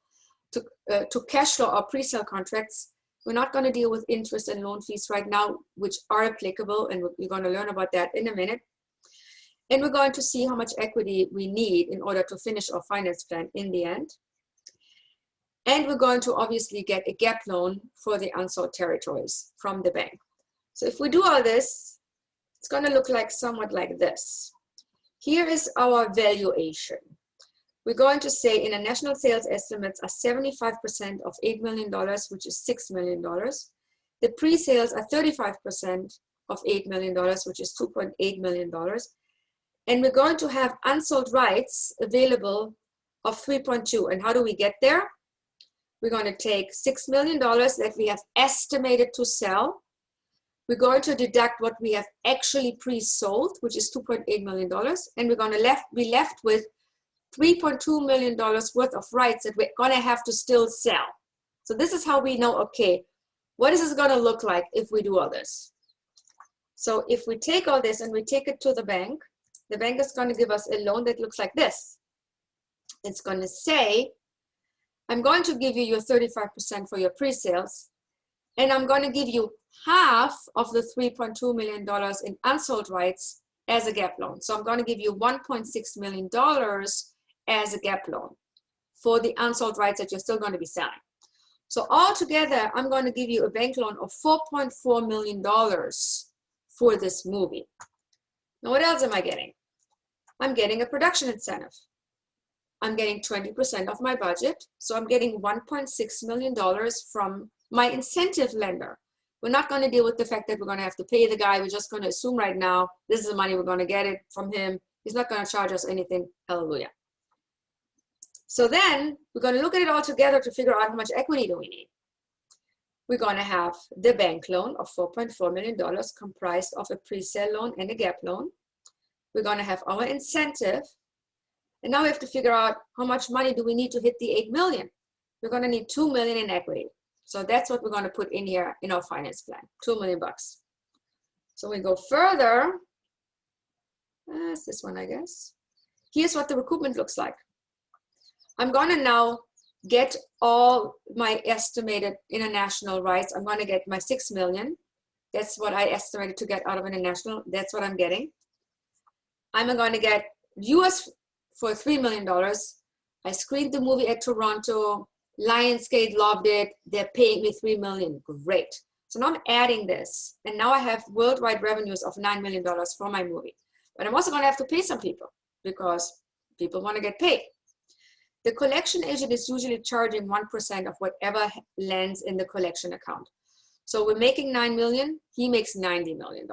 to cash flow our pre-sale contracts. We're not going to deal with interest and loan fees right now, which are applicable, and we're going to learn about that in a minute. And we're going to see how much equity we need in order to finish our finance plan in the end. And we're going to obviously get a gap loan for the unsold territories from the bank. So if we do all this, it's going to look like somewhat like this. Here is our valuation. We're going to say in a national sales estimates are 75% of $8 million, which is $6 million. The pre-sales are 35% of $8 million, which is $2.8 million. And we're going to have unsold rights available of 3.2. And how do we get there? We're going to take $6 million that we have estimated to sell. We're going to deduct what we have actually pre-sold, which is $2.8 million. And we're going to be left with $3.2 million worth of rights that we're going to have to still sell. So this is how we know, okay, what is this going to look like if we do all this? So if we take all this and we take it to the bank is going to give us a loan that looks like this. It's going to say, I'm going to give you your 35% for your pre-sales, and I'm going to give you half of the $3.2 million in unsold rights as a gap loan. So I'm going to give you $1.6 million as a gap loan for the unsold rights that you're still going to be selling. So altogether, I'm going to give you a bank loan of $4.4 million for this movie. Now, what else am I getting? I'm getting a production incentive. I'm getting 20% of my budget. So I'm getting $1.6 million from my incentive lender. We're not going to deal with the fact that we're going to have to pay the guy. We're just going to assume right now, this is the money we're going to get it from him. He's not going to charge us anything. Hallelujah. So then we're going to look at it all together to figure out how much equity do we need. We're going to have the bank loan of $4.4 million comprised of a pre-sale loan and a gap loan. We're going to have our incentive. And now we have to figure out how much money do we need to hit the 8 million. We're going to need 2 million in equity. So that's what we're going to put in here in our finance plan, 2 million bucks. So we go further. That's this one, I guess. Here's what the recoupment looks like. I'm going to now get all my estimated international rights. I'm going to get my 6 million. That's what I estimated to get out of international. That's what I'm getting. I'm going to get US for $3 million. I screened the movie at Toronto. Lionsgate loved it. They're paying me $3 million. Great. So now I'm adding this. And now I have worldwide revenues of $9 million for my movie. But I'm also going to have to pay some people because people want to get paid. The collection agent is usually charging 1% of whatever lands in the collection account. So we're making $9 million. He makes $90 million.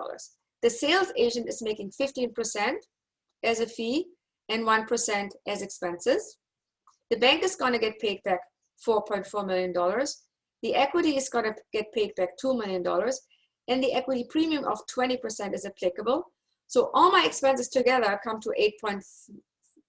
The sales agent is making 15% as a fee and 1% as expenses. The bank is going to get paid back $4.4 million. The equity is going to get paid back $2 million. And the equity premium of 20% is applicable. So all my expenses together come to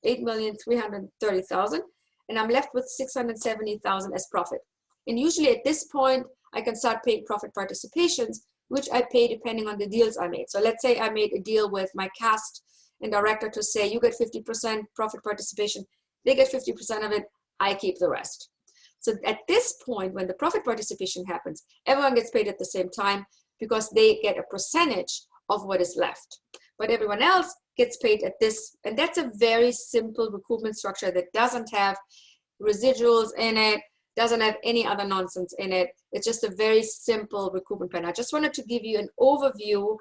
$8,330,000, and I'm left with $670,000 as profit. And usually at this point, I can start paying profit participations, which I pay depending on the deals I made. So let's say I made a deal with my cast and director to say, you get 50% profit participation, they get 50% of it, I keep the rest. So at this point, when the profit participation happens, everyone gets paid at the same time because they get a percentage of what is left. But everyone else gets paid at this, and that's a very simple recoupment structure that doesn't have residuals in it, doesn't have any other nonsense in it. It's just a very simple recoupment plan. I just wanted to give you an overview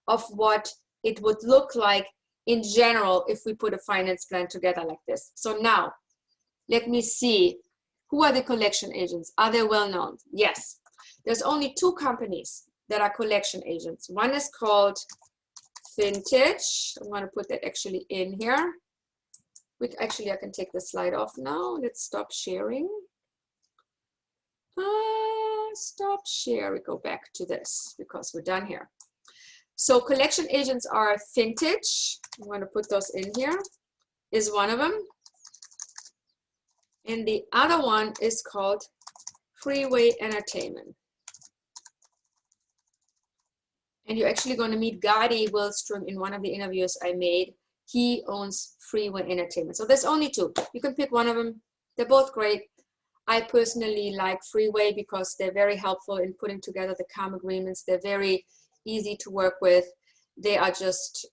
of what it would look like in general if we put a finance plan together like this. So now, let me see. Who are the collection agents? Are they well known? Yes. There's only 2 companies that are collection agents. One is called Vintage. I'm going to put that actually in here. Actually, I can take the slide off now. Let's stop sharing. Stop share. We go back to this because we're done here. So collection agents are Vintage. I'm going to put those in here. Is one of them. And the other one is called Freeway Entertainment. And you're actually going to meet Gadi Wilstrom in one of the interviews I made. He owns Freeway Entertainment. So there's only 2. You can pick one of them. They're both great. I personally like Freeway because they're very helpful in putting together the CAM agreements. They're very easy to work with. They are just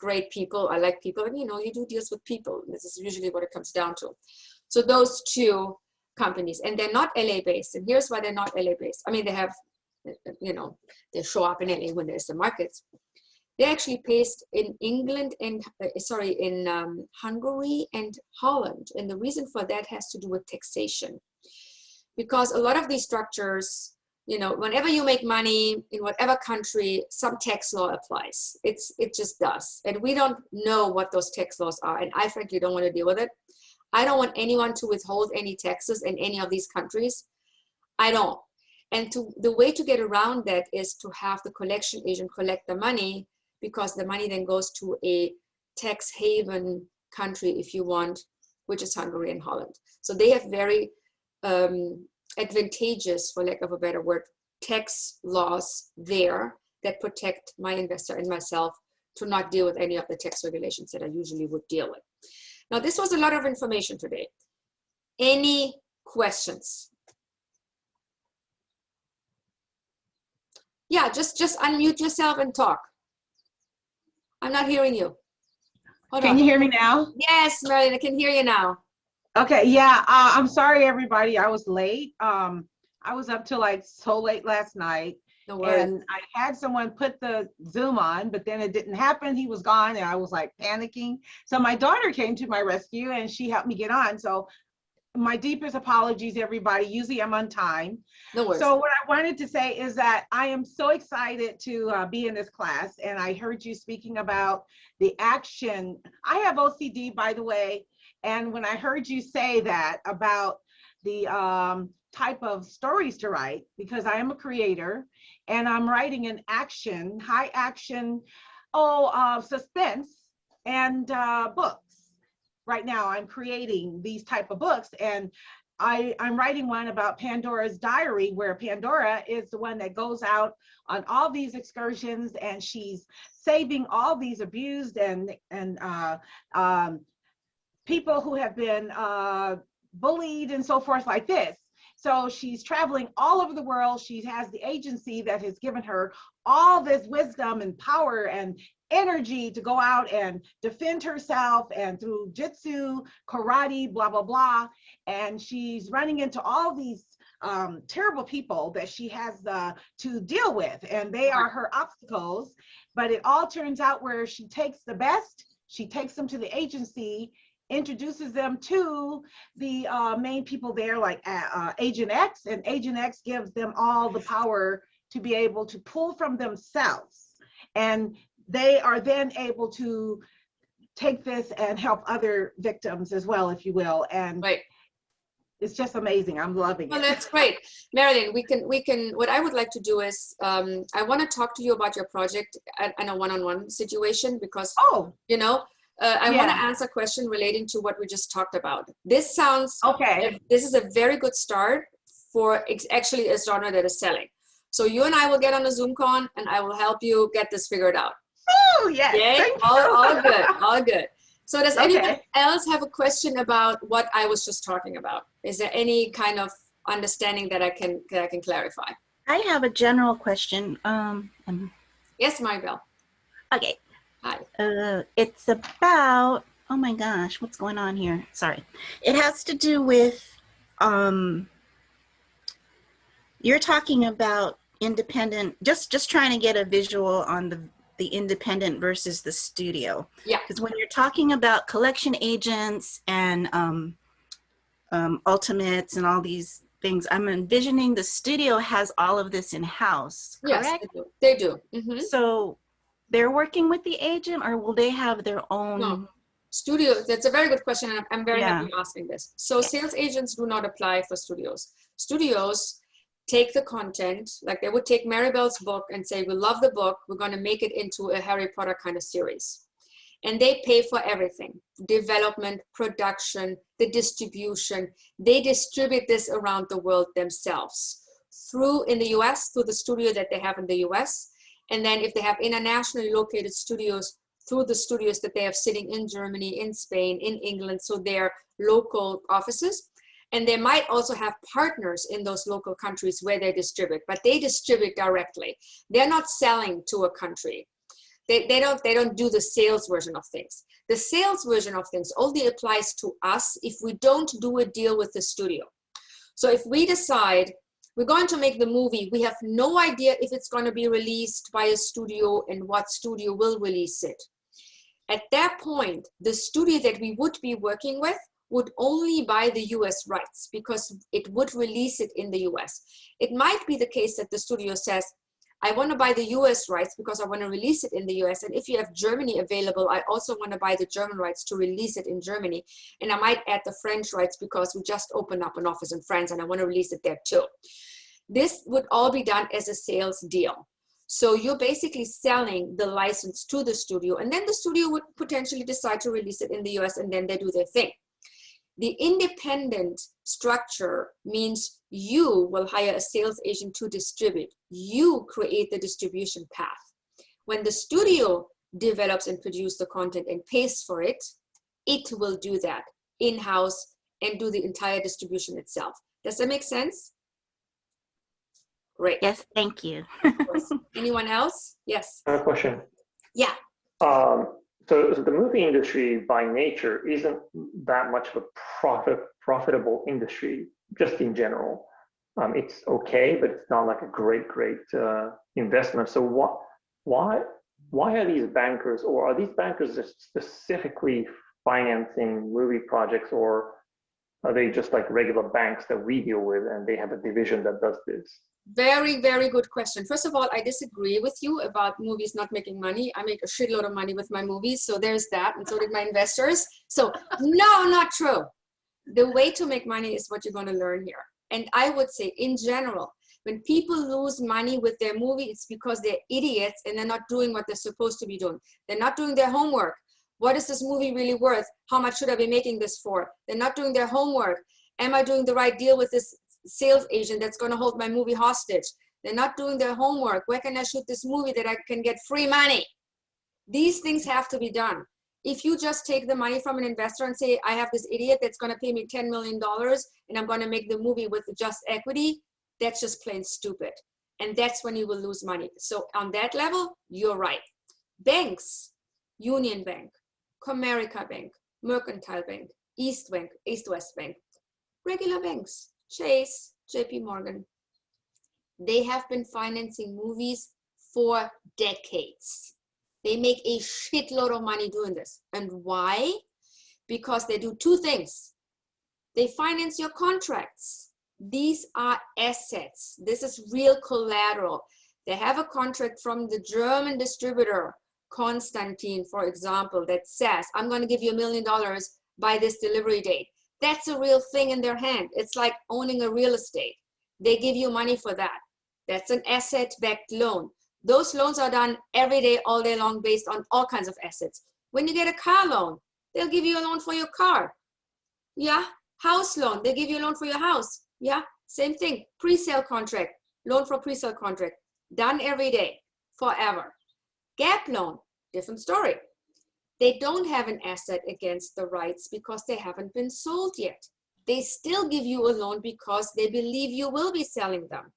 great people. I like people. And you know, you do deals with people. This is usually what it comes down to. So those 2 companies, and they're not LA based. And here's why they're not LA based. I mean, they have, you know, they show up in LA when there's the markets. They're actually based in England and, in Hungary and Holland. And the reason for that has to do with taxation. Because a lot of these structures, you know, whenever you make money in whatever country, some tax law applies. It just does. And we don't know what those tax laws are. And I frankly don't want to deal with it. I don't want anyone to withhold any taxes in any of these countries. I don't. And the way to get around that is to have the collection agent collect the money, because the money then goes to a tax haven country, if you want, which is Hungary and Holland. So they have very advantageous, for lack of a better word, tax laws there that protect my investor and myself to not deal with any of the tax regulations that I usually would deal with. Now, this was a lot of information today. Any questions? Yeah, just unmute yourself and talk. I'm not hearing you. Hold on. Can you hear me now? Yes, Marilyn, I can hear you now. Okay, yeah, I'm sorry, everybody. I was late. I was up till like so late last night, No worries. And I had someone put the Zoom on, but then it didn't happen. He was gone and I was like panicking. So my daughter came to my rescue and she helped me get on. So my deepest apologies, everybody. Usually I'm on time. No worries. So what I wanted to say is that I am so excited to be in this class. And I heard you speaking about the action. I have OCD, by the way. And when I heard you say that about the type of stories to write, because I am a creator and I'm writing an action, high action, suspense and books. Right now I'm creating these type of books, and I'm writing one about Pandora's Diary, where Pandora is the one that goes out on all these excursions and she's saving all these abused and people who have been bullied and so forth like this. So she's traveling all over the world. She has the agency that has given her all this wisdom and power and energy to go out and defend herself, and through jitsu, karate, blah, blah, blah. And she's running into all these terrible people that she has to deal with, and they are her obstacles. But it all turns out where she takes the best, she takes them to the agency, introduces them to the main people there, like Agent X, and Agent X gives them all the power to be able to pull from themselves. And they are then able to take this and help other victims as well, if you will. And right. It's just amazing. I'm loving it. Well, that's great. Marilyn, we can, what I would like to do is, I want to talk to you about your project in a one-on-one situation, because, you know, I want to answer a question relating to what we just talked about. This sounds, okay. This is a very good start for actually a genre that is selling. So you and I will get on a Zoom call and I will help you get this figured out. Oh, yes. Yay? All good, all good. So does anyone else have a question about what I was just talking about? Is there any kind of understanding that I can clarify? I have a general question. Yes, Maribel. Okay. Hi. It's about, oh my gosh, what's going on here? Sorry. It has to do with, you're talking about independent, just trying to get a visual on the independent versus the studio. Yeah. Because when you're talking about collection agents and ultimates and all these things, I'm envisioning the studio has all of this in-house, correct? Yes, they do. Mm-hmm. So they're working with the agent, or will they have their own? No. Studio, that's a very good question, and I'm very happy you're asking this. So sales agents do not apply for studios. Studios take the content, like they would take Maribel's book and say, we love the book, we're going to make it into a Harry Potter kind of series. And they pay for everything, development, production, the distribution. They distribute this around the world themselves, in the US, through the studio that they have in the US. And then if they have internationally located studios, through the studios that they have sitting in Germany, in Spain, in England, so their local offices. And they might also have partners in those local countries where they distribute, but they distribute directly. They're not selling to a country. They don't do the sales version of things. The sales version of things only applies to us if we don't do a deal with the studio. So if we decide we're going to make the movie, we have no idea if it's going to be released by a studio and what studio will release it. At that point, the studio that we would be working with would only buy the US rights because it would release it in the US. It might be the case that the studio says, I want to buy the US rights because I want to release it in the US. And if you have Germany available, I also want to buy the German rights to release it in Germany. And I might add the French rights because we just opened up an office in France and I want to release it there too. This would all be done as a sales deal. So you're basically selling the license to the studio, and then the studio would potentially decide to release it in the US, and then they do their thing. The independent structure means you will hire a sales agent to distribute. You create the distribution path. When the studio develops and produces the content and pays for it, it will do that in-house and do the entire distribution itself. Does that make sense? Great. Yes, thank you. Anyone else? Yes. I have a question. Yeah. So the movie industry by nature isn't that much of a profitable industry, just in general. it's okay, but it's not like a great investment. So why are these bankers, or are these bankers just specifically financing movie projects, or are they just like regular banks that we deal with and they have a division that does this? Very, very good question. First of all, I disagree with you about movies not making money. I make a shitload of money with my movies, so there's that, and so did my investors. So no, not true. The way to make money is what you're going to learn here. And I would say, in general, when people lose money with their movie, it's because they're idiots and they're not doing what they're supposed to be doing. They're not doing their homework. What is this movie really worth? How much should I be making this for? They're not doing their homework. Am I doing the right deal with this sales agent that's going to hold my movie hostage? They're not doing their homework. Where can I shoot this movie that I can get free money? These things have to be done. If you just take the money from an investor and say, I have this idiot that's going to pay me $10 million and I'm going to make the movie with just equity, that's just plain stupid. And that's when you will lose money. So on that level, you're right. Banks, Union Bank, Comerica Bank, Mercantile Bank, East West Bank, regular banks, Chase, JP Morgan, they have been financing movies for decades. They make a shitload of money doing this. And why? Because they do two things. They finance your contracts. These are assets. This is real collateral. They have a contract from the German distributor, Constantine, for example, that says, I'm going to give you $1 million by this delivery date. That's a real thing in their hand. It's like owning a real estate. They give you money for that. That's an asset-backed loan. Those loans are done every day, all day long, based on all kinds of assets. When you get a car loan, they'll give you a loan for your car. Yeah, house loan, they give you a loan for your house. Yeah, same thing. Pre-sale contract, loan for pre-sale contract, done every day, forever. Gap loan, different story. They don't have an asset against the rights because they haven't been sold yet. They still give you a loan because they believe you will be selling them.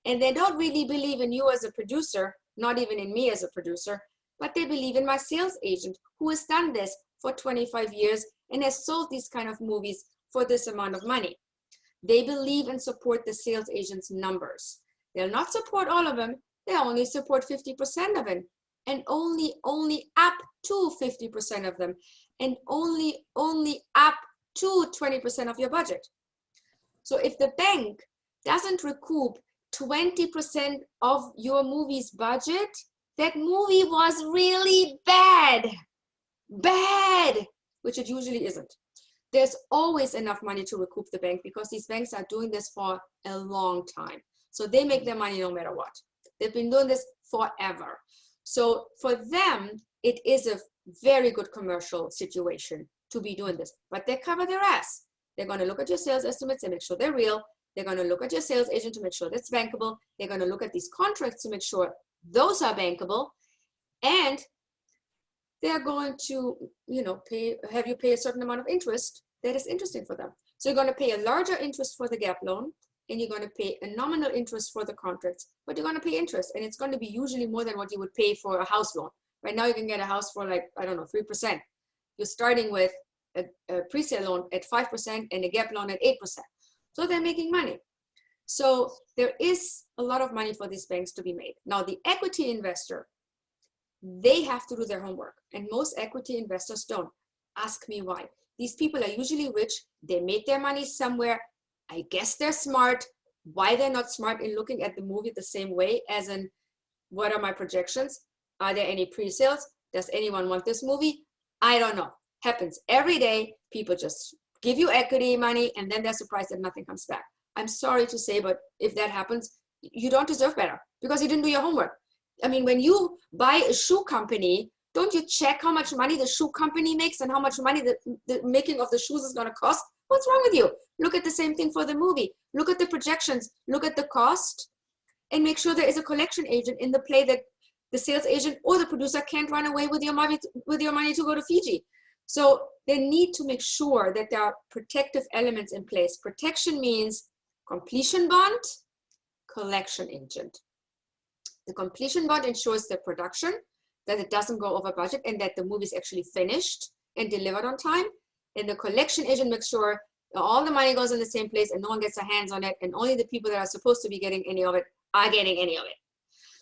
And they don't really believe in you as a producer, not even in me as a producer, but they believe in my sales agent who has done this for 25 years and has sold these kind of movies for this amount of money. They believe and support the sales agent's numbers. They'll not support all of them. They only support 50% of it, and only up to 50% of them, and only up to 20% of your budget. So if the bank doesn't recoup 20% of your movie's budget, that movie was really bad, which it usually isn't. There's always enough money to recoup the bank because these banks are doing this for a long time. So they make their money no matter what. They've been doing this forever. So for them, it is a very good commercial situation to be doing this, but they cover their ass. They're going to look at your sales estimates and make sure they're real. They're going to look at your sales agent to make sure that's bankable. They're going to look at these contracts to make sure those are bankable. And they're going to, have you pay a certain amount of interest that is interesting for them. So you're going to pay a larger interest for the gap loan, and you're going to pay a nominal interest for the contracts, but you're going to pay interest, and it's going to be usually more than what you would pay for a house loan. Right now you can get a house for 3%. You're starting with a pre-sale loan at 5% and a gap loan at 8%. So they're making money. So there is a lot of money for these banks to be made. Now the equity investor, they have to do their homework, and most equity investors don't. Ask me why. These people are usually rich. They make their money somewhere. I guess they're smart. Why they're not smart in looking at the movie the same way, as in, what are my projections? Are there any pre-sales? Does anyone want this movie? I don't know. Happens every day. People just give you equity money and then they're surprised that nothing comes back. I'm sorry to say, but if that happens, you don't deserve better because you didn't do your homework. I mean, when you buy a shoe company, don't you check how much money the shoe company makes and how much money the making of the shoes is going to cost? What's wrong with you? Look at the same thing for the movie. Look at the projections, look at the cost, and make sure there is a collection agent in the play that the sales agent or the producer can't run away with your money to go to Fiji. So they need to make sure that there are protective elements in place. Protection means completion bond, collection agent. The completion bond ensures the production, that it doesn't go over budget, and that the movie is actually finished and delivered on time. And the collection agent makes sure All the money goes in the same place and no one gets their hands on it, and only the people that are supposed to be getting any of it are getting any of it.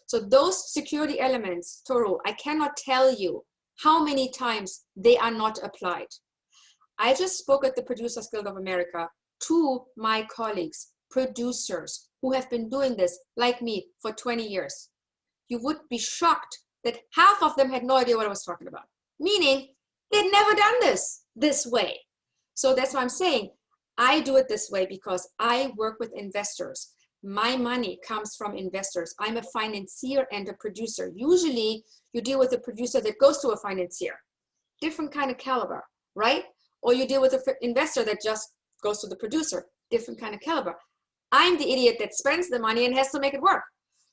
So those security elements, Toru, I cannot tell you how many times they are not applied. I just spoke at the Producers Guild of America to my colleagues, producers who have been doing this like me for 20 years. You would be shocked that half of them had no idea what I was talking about, meaning they'd never done this way. So that's why I'm saying I do it this way because I work with investors. My money comes from investors. I'm a financier and a producer. Usually you deal with a producer that goes to a financier, different kind of caliber, right? Or you deal with an investor that just goes to the producer, different kind of caliber. I'm the idiot that spends the money and has to make it work.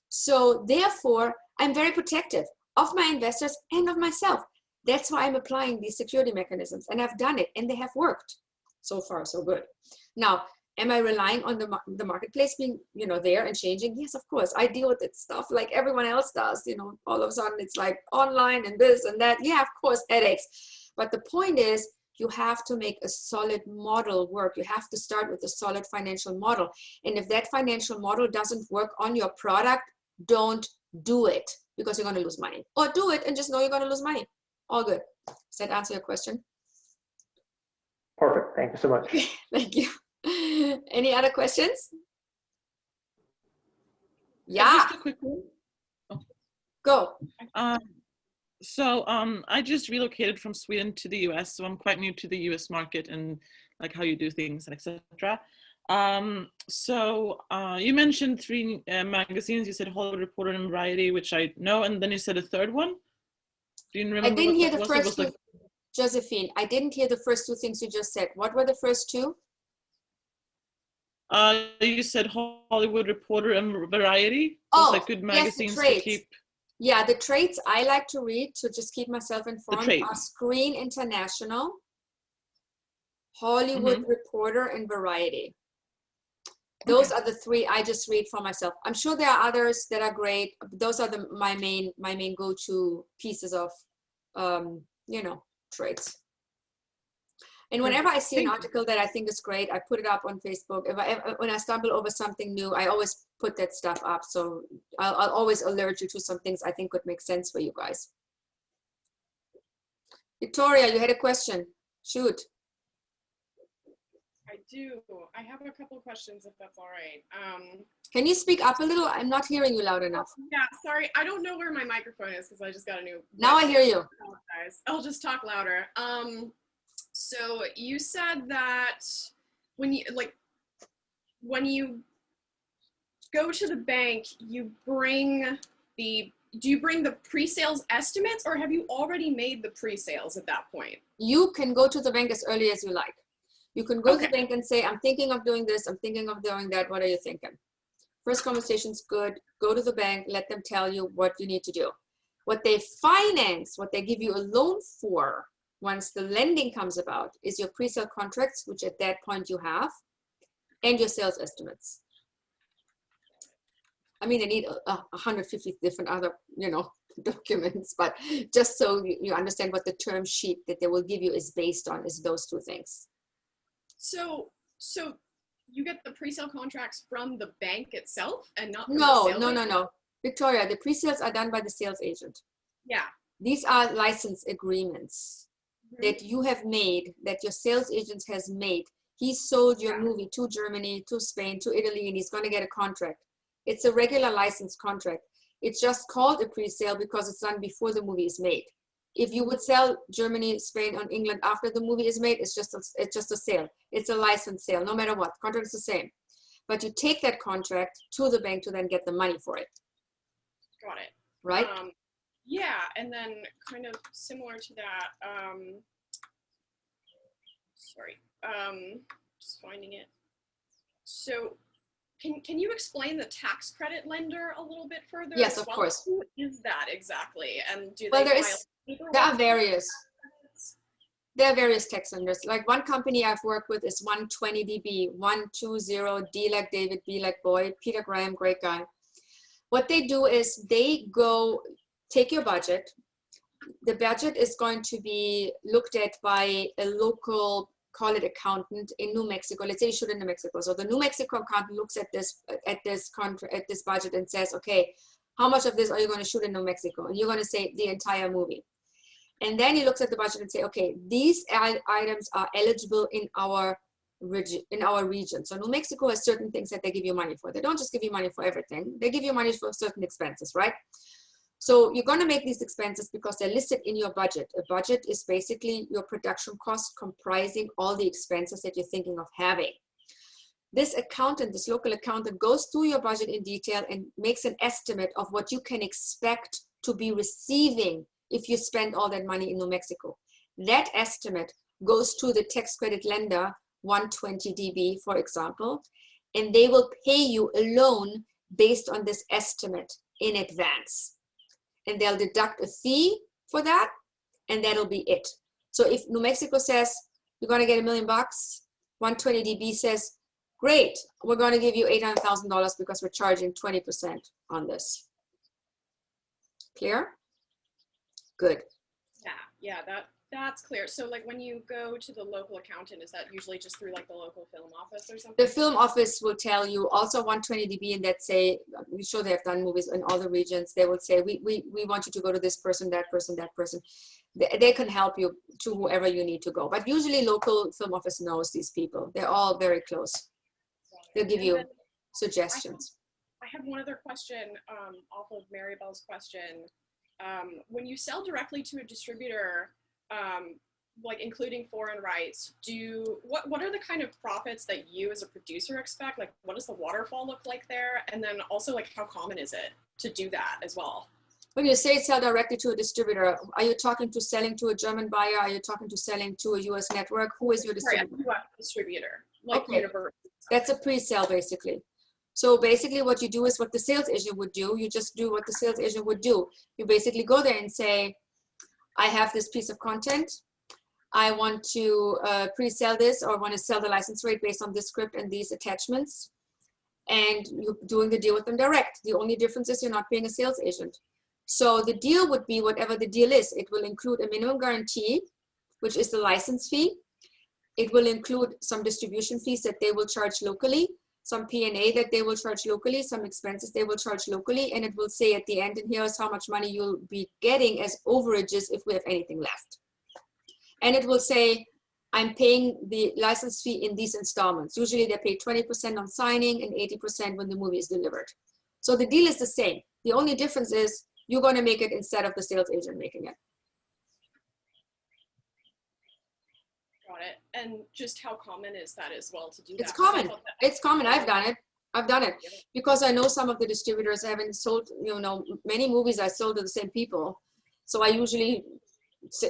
So therefore, I'm very protective of my investors and of myself. That's why I'm applying these security mechanisms, and I've done it and they have worked. So far, so good. Now, am I relying on the marketplace being, there and changing? Yes, of course. I deal with that stuff like everyone else does. All of a sudden it's like online and this and that. Yeah, of course, headaches. But the point is, you have to make a solid model work. You have to start with a solid financial model. And if that financial model doesn't work on your product, don't do it because you're going to lose money. Or do it and just know you're going to lose money. All good. Does that answer your question? Perfect. Thank you so much. Thank you. Any other questions? Yeah. Just a quick one. Go. I just relocated from Sweden to the US, so I'm quite new to the US market and like how you do things, etc. You mentioned 3 magazines. You said Hollywood Reporter and Variety, which I know, and then you said a third one. Do you remember? I didn't hear the was? first two, like... Josephine. I didn't hear the first 2 things you just said. What were the first 2? You said Hollywood Reporter and Variety. Oh, like good magazines yes, the to keep. Yeah, the trades I like to read to just keep myself informed are Screen International, Hollywood Reporter, and Variety. Those are the 3 I just read for myself. I'm sure there are others that are great. Those are my main go-to pieces of, trades. And whenever I see an article that I think is great, I put it up on Facebook. When I stumble over something new, I always put that stuff up. So I'll always alert you to some things I think could make sense for you guys. Victoria, you had a question. Shoot. I do. I have a couple of questions, if that's all right. Can you speak up a little? I'm not hearing you loud enough. Yeah, sorry. I don't know where my microphone is because I just got a new. Now I hear you. I apologize. I'll just talk louder. So you said that when you go to the bank, do you bring the pre-sales estimates, or have you already made the pre-sales at that point? You can go to the bank as early as you like. You can go to the bank and say, I'm thinking of doing this, I'm thinking of doing that, what are you thinking? First conversation's good. Go to the bank, let them tell you what you need to do. What they finance, what they give you a loan for, once the lending comes about, is your pre-sale contracts, which at that point you have, and your sales estimates. I mean, they need 150 different other, documents, but just so you understand what the term sheet that they will give you is based on is those 2 things. So you get the pre-sale contracts from the bank itself and not from No. Victoria, the pre-sales are done by the sales agent. Yeah. These are license agreements that you have made, that your sales agent has made. He sold your movie to Germany, to Spain, to Italy, and he's going to get a contract. It's a regular license contract. It's just called a pre-sale because it's done before the movie is made. If you would sell Germany, Spain, or England after the movie is made, it's just a sale. It's a license sale, no matter what. Contract is the same. But you take that contract to the bank to then get the money for it. Got it. Right? Yeah, and then kind of similar to that, just finding it. So can you explain the tax credit lender a little bit further? Yes, of course. Who is that exactly? And do well, they there are various. There are various tax lenders. Like one company I've worked with is 120DB, 120D like David, B like boy, Peter Graham, great guy. What they do is they go take your budget. The budget is going to be looked at by a local call it accountant in New Mexico. Let's say you shoot in New Mexico. So the New Mexico accountant looks at this budget and says, okay, how much of this are you going to shoot in New Mexico? And you're going to say the entire movie. And then he looks at the budget and say, okay, these items are eligible in our region. So New Mexico has certain things that they give you money for. They don't just give you money for everything. They give you money for certain expenses, right? So you're going to make these expenses because they're listed in your budget. A budget is basically your production cost comprising all the expenses that you're thinking of having. This accountant, this local accountant, goes through your budget in detail and makes an estimate of what you can expect to be receiving if you spend all that money in New Mexico. That estimate goes to the tax credit lender, 120 dB, for example, and they will pay you a loan based on this estimate in advance. And they'll deduct a fee for that, and that'll be it. So if New Mexico says, you're gonna get $1 million, 120 dB says, great, we're gonna give you $800,000 because we're charging 20% on this. Clear? Good. Yeah, that's clear. So like when you go to the local accountant, is that usually just through like the local film office or something? The film office will tell you also 120 dB, and that say, I'm sure they have done movies in all the regions. They will say, we want you to go to this person, that person, that person. They can help you to whoever you need to go. But usually local film office knows these people. They're all very close. They'll give you suggestions. I have one other question off of Maribel's question. When you sell directly to a distributor, like including foreign rights, what are the kind of profits that you as a producer expect? Like what does the waterfall look like there? And then also like how common is it to do that as well? When you say sell directly to a distributor, are you talking to selling to a German buyer? Are you talking to selling to a US network? Who is your distributor? Sorry, a distributor, like okay. That's a pre-sale basically. So basically what you do is what the sales agent would do. You just do what the sales agent would do. You basically go there and say, I have this piece of content. I want to pre-sell this, or want to sell the license rate based on this script and these attachments. And you're doing the deal with them direct. The only difference is you're not being a sales agent. So the deal would be whatever the deal is. It will include a minimum guarantee, which is the license fee. It will include some distribution fees that they will charge locally, some P&A that they will charge locally, some expenses they will charge locally, and it will say at the end, and here's how much money you'll be getting as overages if we have anything left. And it will say, I'm paying the license fee in these installments. Usually they pay 20% on signing and 80% when the movie is delivered. So the deal is the same. The only difference is you're going to make it instead of the sales agent making it. Got it. And just how common is that as well to do It's that? common. It's common. I've done it. I've done it because I know some of the distributors haven't sold, many movies I sold to the same people. So I usually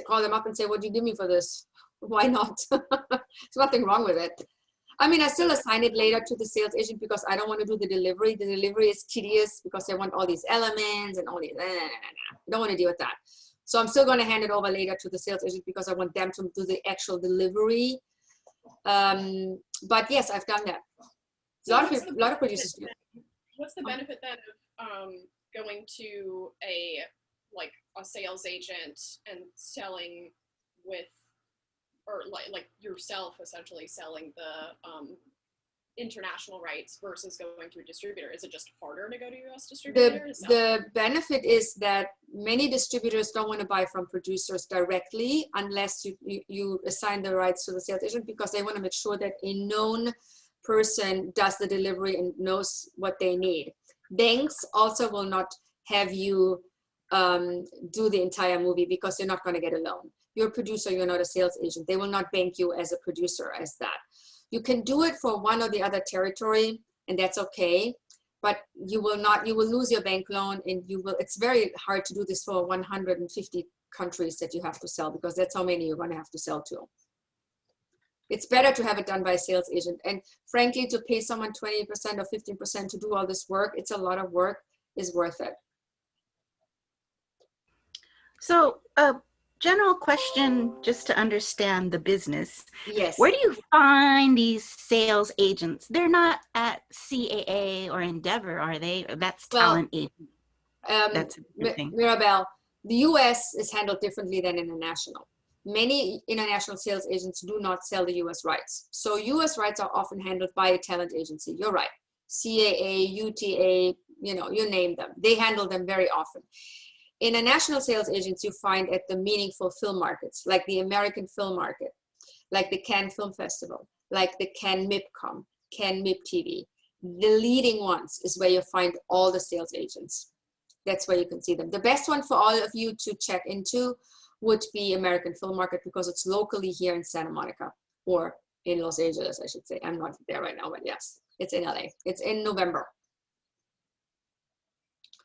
call them up and say, what do you give me for this? Why not? There's nothing wrong with it. I mean, I still assign it later to the sales agent because I don't want to do the delivery. The delivery is tedious because they want all these elements and all these, I don't want to deal with that. So I'm still going to hand it over later to the sales agent because I want them to do the actual delivery. But yes, I've done that. So a lot of producers do. What's the benefit then of going to a sales agent and selling with, or like yourself essentially selling the international rights versus going to a distributor? Is it just harder to go to a US distributor? The benefit is that many distributors don't want to buy from producers directly unless you assign the rights to the sales agent, because they want to make sure that a known person does the delivery and knows what they need. Banks also will not have you do the entire movie because you're not going to get a loan. You're a producer, you're not a sales agent. They will not bank you as a producer as that. You can do it for one or the other territory, and that's okay, but you will lose your bank loan, and it's very hard to do this for 150 countries that you have to sell, because that's how many you're going to have to sell to. It's better to have it done by a sales agent. And frankly, to pay someone 20% or 15% to do all this work, it's a lot of work, is worth it. So general question, just to understand the business. Yes. Where do you find these sales agents? They're not at CAA or Endeavor, are they? That's talent agent. That's a thing. Mirabelle, the US is handled differently than international. many international sales agents do not sell the US rights. So US rights are often handled by a talent agency. You're right. CAA, UTA, you know, you name them. They handle them very often. International sales agents you find at the meaningful film markets, like the American Film Market, like the Cannes Film Festival, like the Cannes MIPCOM, Cannes MIP TV. The leading ones is where you find all the sales agents. That's where you can see them. The best one for all of you to check into would be American Film Market, because it's locally here in Santa Monica, or in Los Angeles, I should say. I'm not there right now, but yes, it's in LA. It's in November.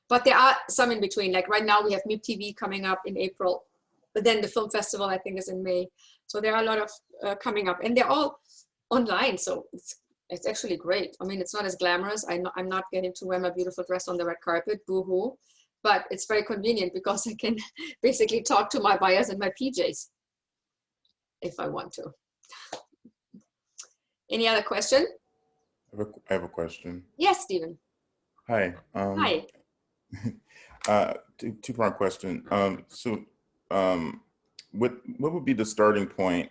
But there are some in between. Like right now we have MIP TV coming up in April, but then the film festival I think is in May. So there are a lot of coming up, and they're all online. So it's actually great. I mean, it's not as glamorous. I'm not getting to wear my beautiful dress on the red carpet, boo-hoo. But it's very convenient because I can basically talk to my buyers in my PJs if I want to. Any other question? I have a question. Yes, Stephen. Hi. Hi. Two-part question. What would be the starting point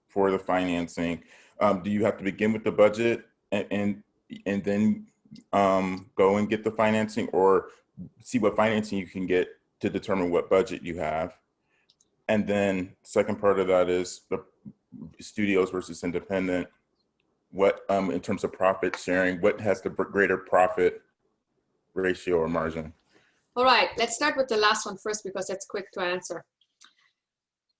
for the financing? Do you have to begin with the budget and then go and get the financing, or see what financing you can get to determine what budget you have? And then second part of that is the studios versus independent. What in terms of profit sharing, what has the greater profit ratio or margin? All right, let's start with the last one first, because that's quick to answer.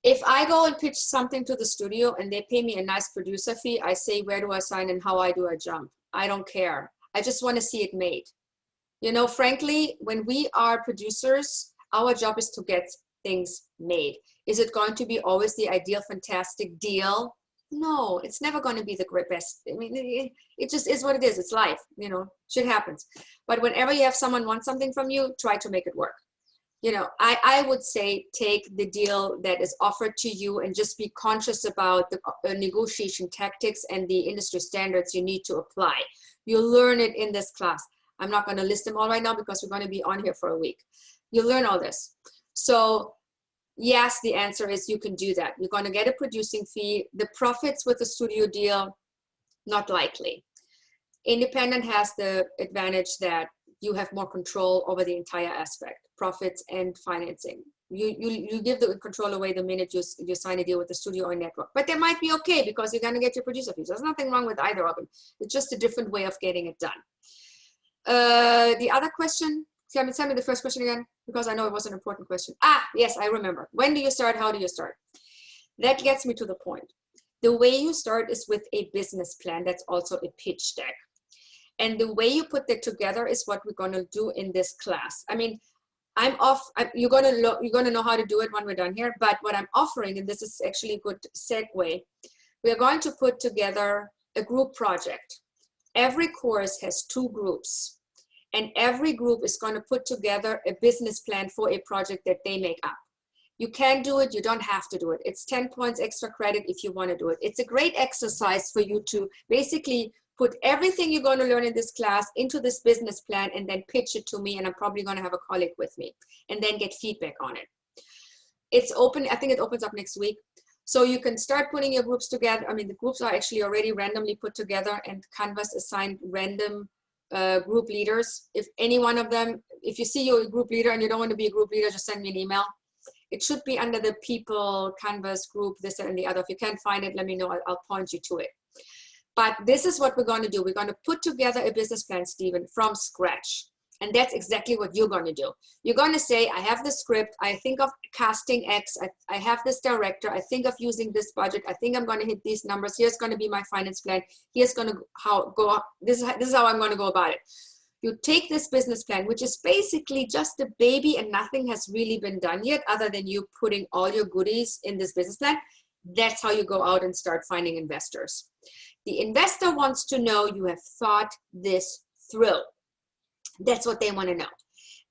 If I go and pitch something to the studio and they pay me a nice producer fee, I say, where do I sign and how do I jump? I don't care. I just want to see it made. You know, frankly, when we are producers, our job is to get things made. Is it going to be always the ideal, fantastic deal? No, it's never going to be the great best. I mean, it just is what it is. It's life, you know, shit happens. But whenever you have someone want something from you, try to make it work. You know, I would say take the deal that is offered to you and just be conscious about the negotiation tactics and the industry standards you need to apply. You'll learn it in this class. I'm not going to list them all right now because we're going to be on here for a week. You'll learn all this. So yes, the answer is you can do that. You're going to get a producing fee. The profits with the studio deal, not likely. Independent has the advantage that you have more control over the entire aspect, profits and financing. You give the control away the minute you sign a deal with the studio or network. But that might be okay because you're going to get your producer fees. There's nothing wrong with either of them. It's just a different way of getting it done. The other question, tell me the first question again, because I know it was an important question. Ah, yes, I remember. When do you start? How do you start? That gets me to the point. The way you start is with a business plan. That's also a pitch deck. And the way you put that together is what we're going to do in this class. I mean, you're going to know how to do it when we're done here. But what I'm offering, and this is actually a good segue, we are going to put together a group project. Every course has 2 groups. And every group is going to put together a business plan for a project that they make up. You can do it, you don't have to do it. It's 10 points extra credit if you want to do it. It's a great exercise for you to basically put everything you're going to learn in this class into this business plan and then pitch it to me, and I'm probably going to have a colleague with me and then get feedback on it. It's open, I think it opens up next week. So you can start putting your groups together. I mean, the groups are actually already randomly put together, and Canvas assigned random group leaders. If any one of them, if you see your group leader and you don't want to be a group leader, just send me an email. It should be under the people, Canvas group, this and the other. If you can't find it, let me know, I'll point you to it. But this is what we're going to do. We're going to put together a business plan, Stephen, from scratch. And that's exactly what you're going to do. You're going to say, I have the script. I think of casting X. I have this director. I think of using this budget. I think I'm going to hit these numbers. Here's going to be my finance plan. Here's going to go up. This is how I'm going to go about it. You take this business plan, which is basically just a baby and nothing has really been done yet other than you putting all your goodies in this business plan. That's how you go out and start finding investors. The investor wants to know you have thought this through. That's what they want to know.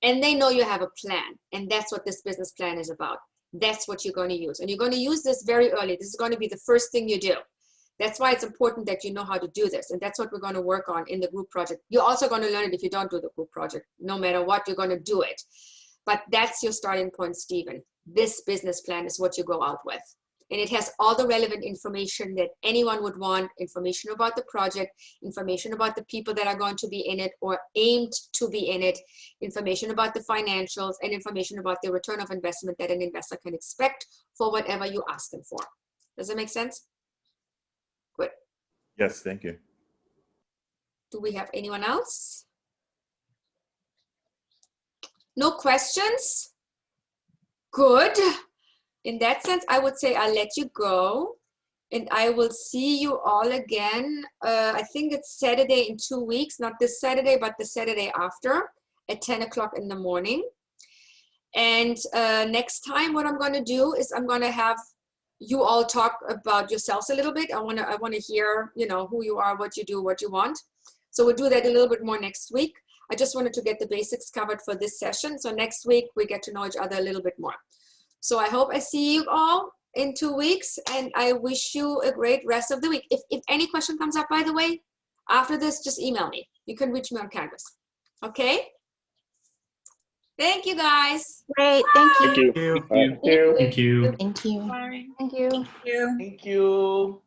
And they know you have a plan. And that's what this business plan is about. That's what you're going to use. And you're going to use this very early. This is going to be the first thing you do. That's why it's important that you know how to do this. And that's what we're going to work on in the group project. You're also going to learn it if you don't do the group project. No matter what, you're going to do it. But that's your starting point, Stephen. this business plan is what you go out with. And it has all the relevant information that anyone would want, information about the project, information about the people that are going to be in it or aimed to be in it, information about the financials, and information about the return of investment that an investor can expect for whatever you ask them for. Does that make sense? Good. Yes, thank you. Do we have anyone else? No questions? Good. In that sense, I would say I'll let you go, and I will see you all again. I think it's Saturday in 2 weeks, not this Saturday, but the Saturday after at 10 o'clock in the morning. And next time, what I'm going to do is I'm going to have you all talk about yourselves a little bit. I want to hear, you know, who you are, what you do, what you want. So we'll do that a little bit more next week. I just wanted to get the basics covered for this session. So next week we get to know each other a little bit more. So I hope I see you all in 2 weeks, and I wish you a great rest of the week. If any question comes up, by the way, after this, just email me. You can reach me on Canvas. Okay? Thank you, guys. Great, thank you. Thank you. Thank you. Thank you. Thank you. Thank you. Bye. Thank you. Thank you. Thank you.